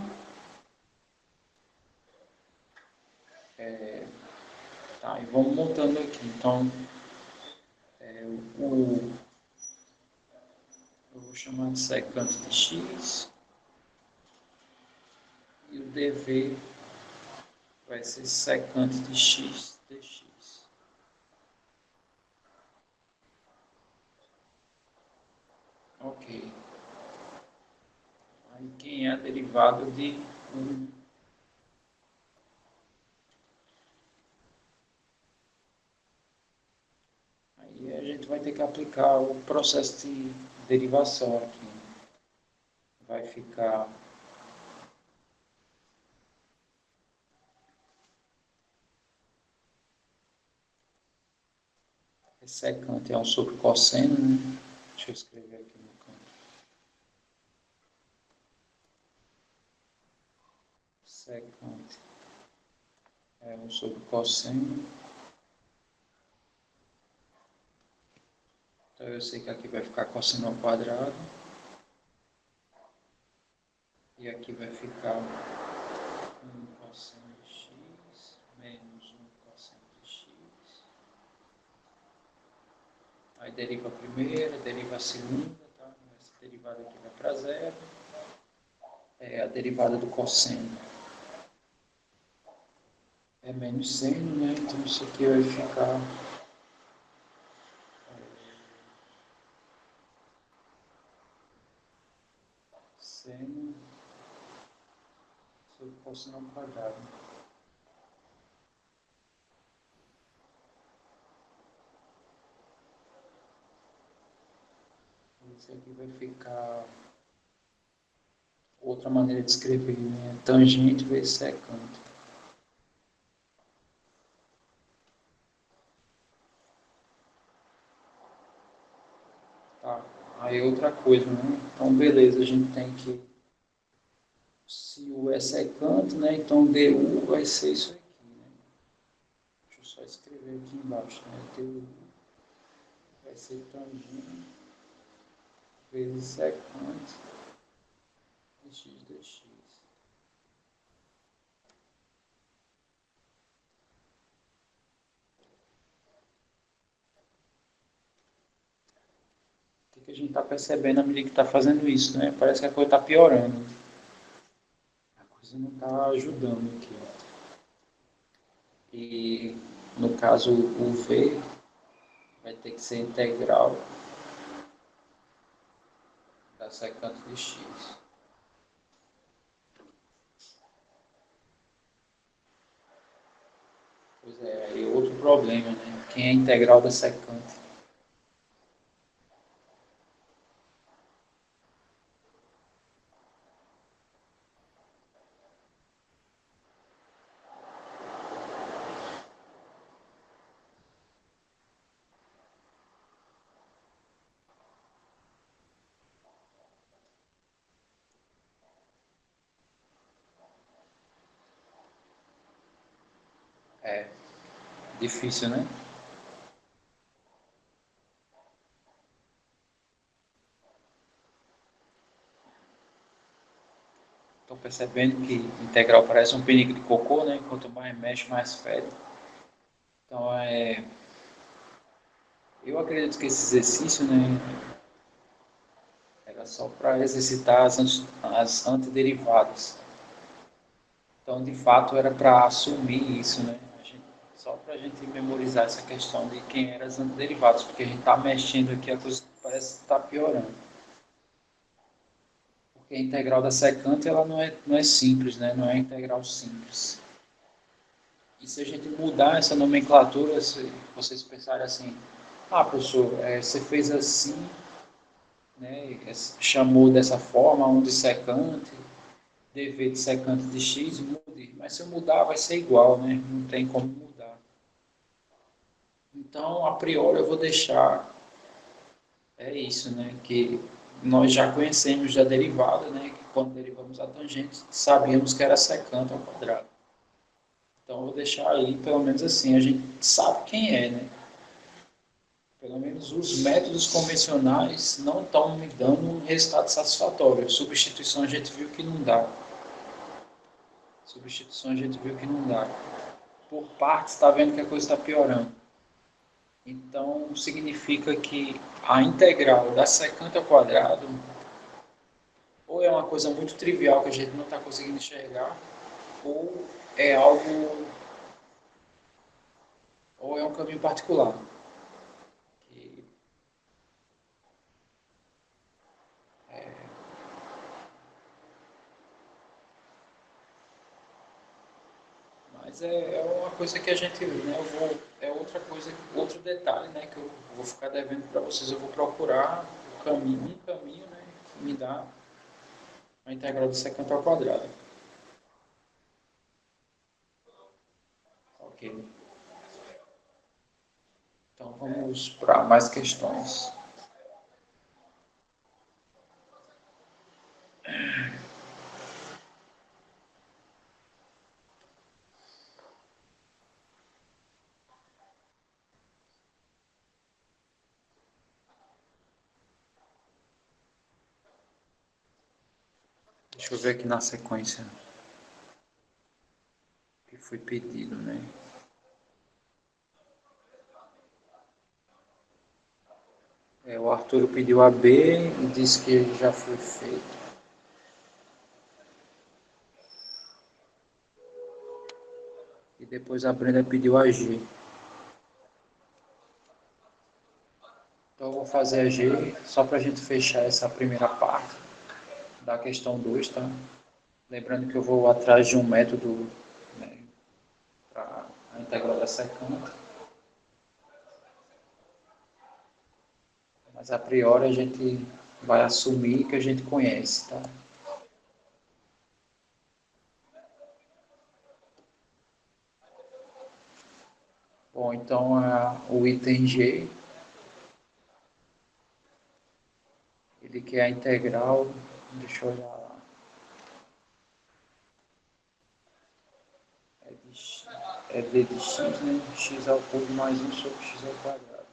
S1: Tá, e vamos montando aqui. Então, eu vou chamar de secante de x e o dv vai ser secante de x dx. Ok. Aí quem é a derivada de 1? Aí a gente vai ter que aplicar o processo de derivação aqui. Vai ficar secante é 1 sobre cosseno, né? Deixa eu escrever aqui no canto. Secante é 1 sobre cosseno. Então eu sei que aqui vai ficar cosseno ao quadrado. E aqui vai ficar 1 cosseno de x menos 1 cosseno de x. Aí deriva a primeira, deriva a segunda, tá? Essa derivada aqui vai para zero. É a derivada do cosseno. É menos seno, né? Então isso aqui vai ficar seno sobre cosseno ao quadrado. Isso aqui vai ficar outra maneira de escrever, né? Tangente vezes secante. Tá. Aí outra coisa, né? Então beleza, a gente tem que se u é secante, né? Então du vai ser isso aqui, né? Deixa eu só escrever aqui embaixo, né? Du vai ser tangente vezes secante de x dx. O que a gente está percebendo à medida que está fazendo isso, né? Parece que a coisa está piorando. A coisa não está ajudando aqui. E no caso o v vai ter que ser integral da secante de x. Pois é, aí outro problema, né? Quem é a integral da secante? É difícil, né? Estou percebendo que integral parece um penico de cocô, né? Quanto mais mexe, mais fede. Então, eu acredito que esse exercício, né, era só para exercitar as antiderivadas. Então, de fato, era para assumir isso, né? Só para a gente memorizar essa questão de quem eram as antiderivadas, porque a gente está mexendo aqui, a coisa parece que está piorando. Porque a integral da secante ela não é simples, né? Não é integral simples. E se a gente mudar essa nomenclatura, se vocês pensarem assim, professor, você fez assim, né? Chamou dessa forma, um de secante, dv de secante de x, mude. Mas se eu mudar, vai ser igual, né? Não tem como mudar. Então, a priori, eu vou deixar isso, né? Que nós já conhecemos da derivada, né, que quando derivamos a tangente, sabíamos que era secante ao quadrado. Então, eu vou deixar aí, pelo menos assim, a gente sabe quem é, né? Pelo menos os métodos convencionais não estão me dando um resultado satisfatório. Substituição a gente viu que não dá. Substituição a gente viu que não dá. Por partes, está vendo que a coisa está piorando. Então, significa que a integral da secante ao quadrado ou é uma coisa muito trivial que a gente não está conseguindo enxergar, ou é algo, ou é um caminho particular. Que, mas é uma coisa que a gente, né, é outra coisa, outro detalhe, né, que eu vou ficar devendo para vocês. Eu vou procurar um caminho, né, que me dá a integral de secante ao quadrado. Ok. Então vamos para mais questões. Deixa eu ver aqui na sequência que foi pedido, né? O Arthur pediu a B e disse que ele já foi feito. E depois a Brenda pediu a G. Então eu vou fazer a G só para a gente fechar essa primeira parte da questão 2, tá? Lembrando que eu vou atrás de um método, né, para a integral da secante. Mas a priori a gente vai assumir que a gente conhece, tá? Bom, então o item G, ele quer a integral, deixa eu olhar lá, é d de x, né? X ao cubo mais 1 sobre x ao quadrado.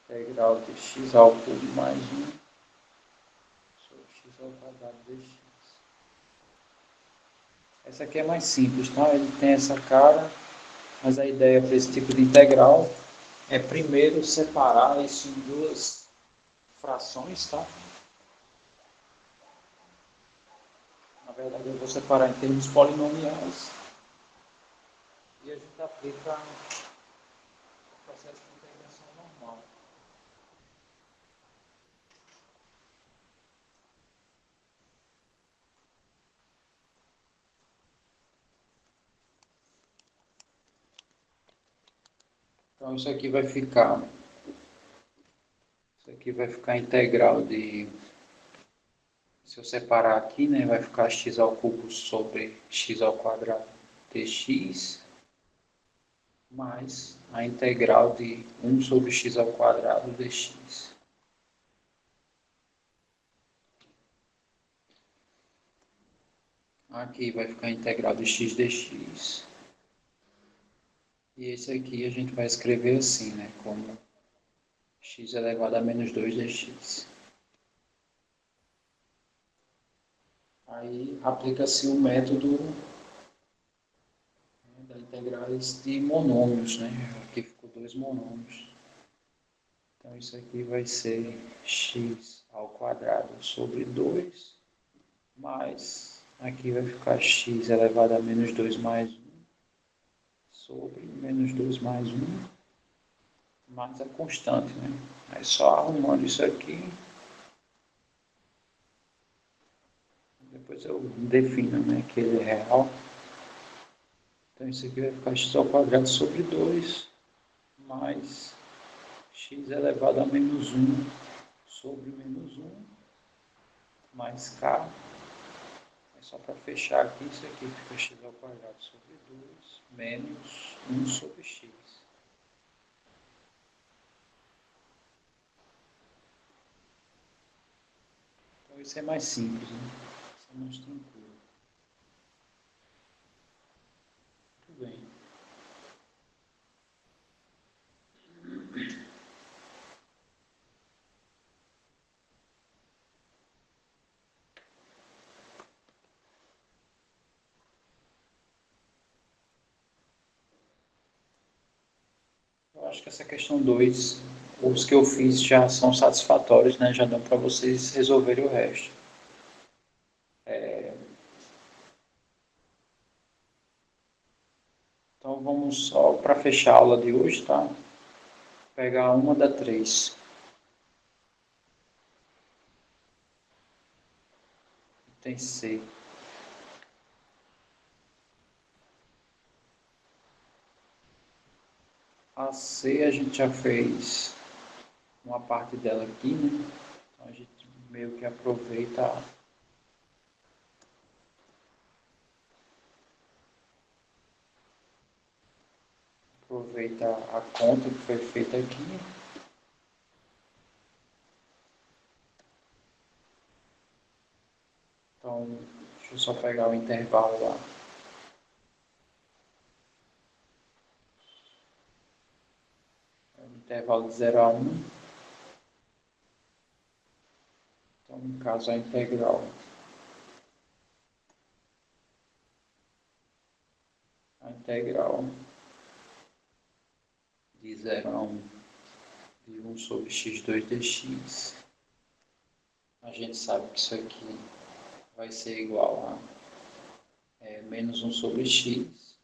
S1: Integral de x ao cubo mais 1 sobre x ao quadrado dx. Essa aqui é mais simples, tá? Ele tem essa cara, mas a ideia para esse tipo de integral é primeiro separar isso em duas frações, tá? Na verdade, eu vou separar em termos polinomiais e a gente aplica o processo de integração normal. Então, isso aqui vai ficar integral de, se eu separar aqui, né, vai ficar x ao cubo sobre x ao quadrado dx mais a integral de 1 sobre x ao quadrado dx. Aqui vai ficar a integral de x dx. E esse aqui a gente vai escrever assim, né, como x elevado a menos 2 dx. Aí aplica-se o método, né, da integrais de monômios, né? Aqui ficou dois monômios. Então isso aqui vai ser x ao quadrado sobre 2, mais, aqui vai ficar x elevado a menos 2 mais 1, sobre menos 2 mais 1, mais a constante, né? Aí só arrumando isso aqui, depois eu defino, né, que ele é real. Então isso aqui vai ficar x ao quadrado sobre 2, mais x elevado a menos 1 sobre menos 1, mais k. É só para fechar aqui, isso aqui fica x ao quadrado sobre 2, menos 1 sobre x. Então isso é mais simples, né? Isso é mais tranquilo. Muito bem. Eu acho que essa questão 2, os que eu fiz já são satisfatórios, né? Já dão para vocês resolverem o resto. Então vamos só para fechar a aula de hoje, tá? Pegar uma da 3. Tem C. A C a gente já fez uma parte dela aqui, né? Então a gente meio que aproveita a conta que foi feita aqui. Então, deixa eu só pegar o intervalo lá. É o intervalo de 0 a 1. Então, no caso, a integral. A integral de 0 a 1 de 1 sobre x2 dx. A gente sabe que isso aqui vai ser igual a menos 1 sobre x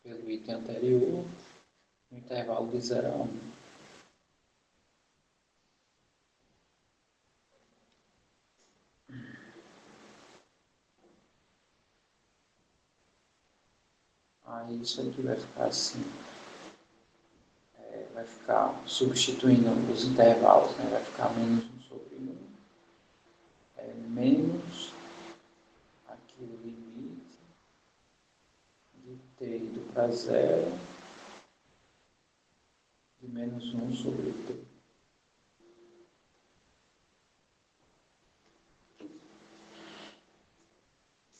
S1: pelo item anterior, no intervalo de 0 a 1. Aí isso aqui vai ficar assim. Vai ficar substituindo os intervalos, né? Vai ficar menos 1 sobre 1, menos aqui o limite de t indo para zero de menos 1 sobre t.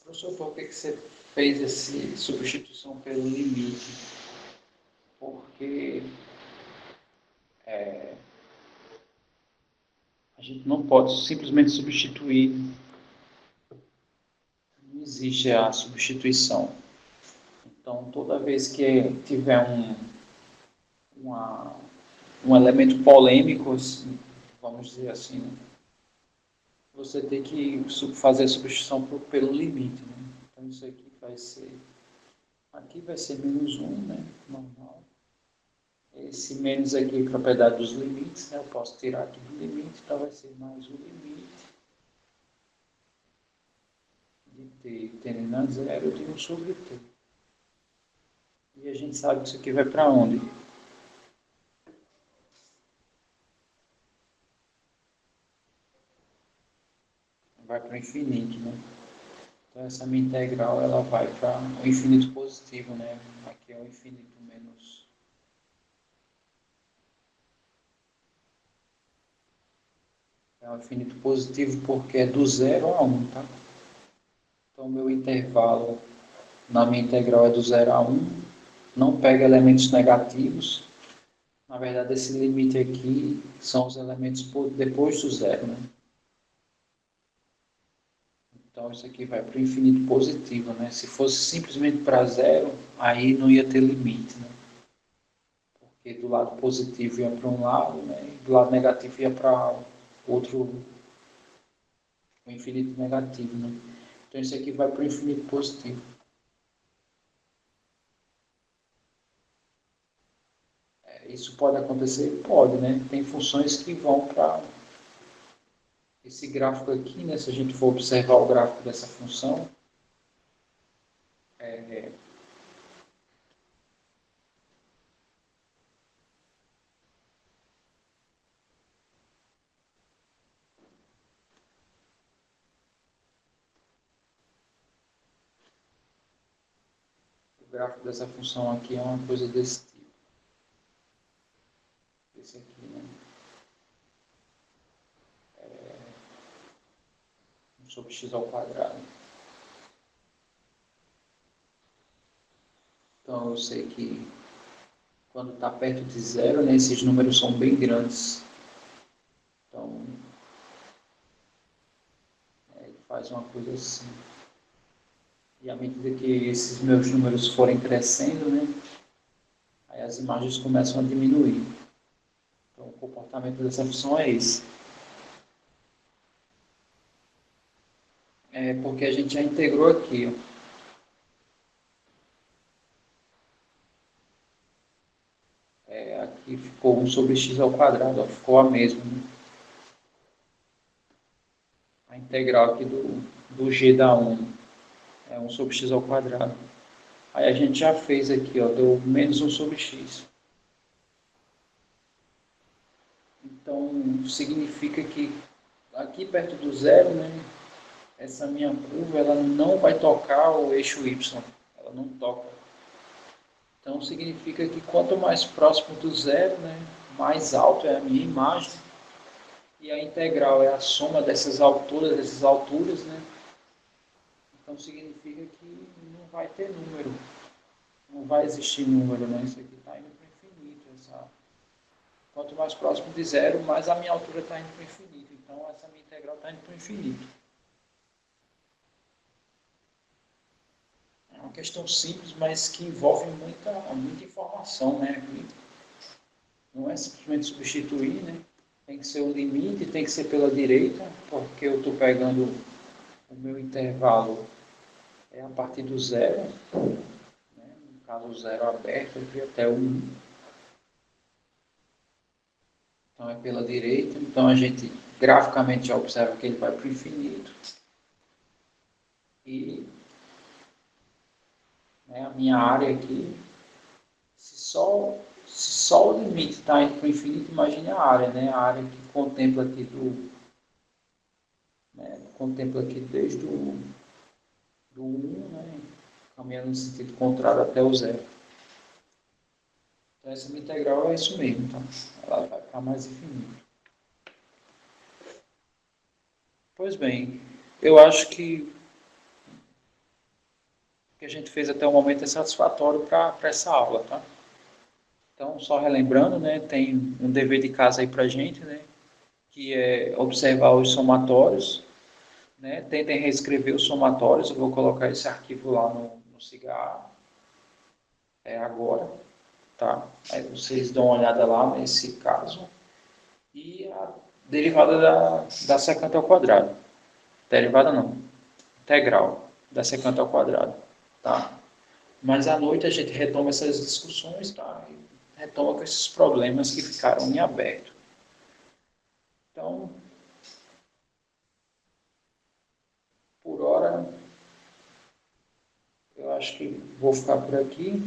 S1: Professor, por que você fez essa substituição pelo limite? Porque a gente não pode simplesmente substituir, não existe a substituição. Então, toda vez que tiver uma, um elemento polêmico, assim, vamos dizer assim, né? Você tem que fazer a substituição pelo limite. Né? Então, isso aqui vai ser menos 1, né? Normal. Esse menos aqui é propriedade dos limites, né? Eu posso tirar aqui do limite, então vai ser mais o limite de t tendendo a zero de 1 sobre t. E a gente sabe que isso aqui vai para onde? Vai para o infinito, né? Então essa minha integral ela vai para o infinito positivo, né? Aqui é o infinito menos. É o infinito positivo porque é do 0 a 1, tá? Então meu intervalo na minha integral é do 0 a 1, não pega elementos negativos. Na verdade, esse limite aqui são os elementos depois do zero, né? Então, isso aqui vai para o infinito positivo, né? Se fosse simplesmente para zero, aí não ia ter limite, né? Porque do lado positivo ia para um lado, né? E do lado negativo ia para outro, o infinito negativo, né? Então, isso aqui vai para o infinito positivo. Isso pode acontecer? Pode, né? Tem funções que vão para esse gráfico aqui, né? Se a gente for observar o gráfico dessa função, o gráfico dessa função aqui é uma coisa desse tipo. Esse aqui, né? 1 sobre x ao quadrado. Então eu sei que quando está perto de zero, né, esses números são bem grandes. Então, ele faz uma coisa assim. E à medida que esses meus números forem crescendo, né, aí as imagens começam a diminuir. Então, o comportamento dessa função é esse. É porque a gente já integrou aqui, ó. Aqui ficou 1 sobre x ao quadrado, ó, ficou a mesma, né? A integral aqui do g da 1 é 1 sobre x ao quadrado. Aí a gente já fez aqui, ó, deu menos 1 sobre x. Então, significa que aqui perto do zero, né, essa minha curva ela não vai tocar o eixo y, ela não toca. Então, significa que quanto mais próximo do zero, né, mais alto é a minha imagem, e a integral é a soma dessas alturas, né? Então, significa que não vai ter número, não vai existir número, né? Isso aqui está indo para o infinito. Quanto mais próximo de zero, mais a minha altura está indo para o infinito. Então, essa minha integral está indo para o infinito. É uma questão simples, mas que envolve muita informação, né? Não é simplesmente substituir, né? Tem que ser o limite, tem que ser pela direita, porque eu estou pegando o meu intervalo a partir do zero, né? No caso, o zero aberto aqui até o 1. Então, é pela direita. Então, a gente graficamente já observa que ele vai para o infinito. E, né, a minha área aqui, se só o limite está indo para o infinito, imagine a área, né? A área que contempla aqui contempla aqui desde do 1, né? Caminhando no sentido contrário até o zero. Então, essa minha integral é isso mesmo, tá? Ela vai ficar mais infinita. Pois bem, eu acho que o que a gente fez até o momento é satisfatório para essa aula, tá? Então, só relembrando, né, tem um dever de casa aí para a gente, né, que é observar os somatórios, né, tentem reescrever os somatórios, eu vou colocar esse arquivo lá no cigarro, agora, tá? Aí vocês dão uma olhada lá nesse caso, e a derivada da secante ao quadrado. Derivada não, integral da secante ao quadrado, tá? Mas à noite a gente retoma essas discussões, tá? E retoma com esses problemas que ficaram em aberto. Então, por hora, eu acho que vou ficar por aqui.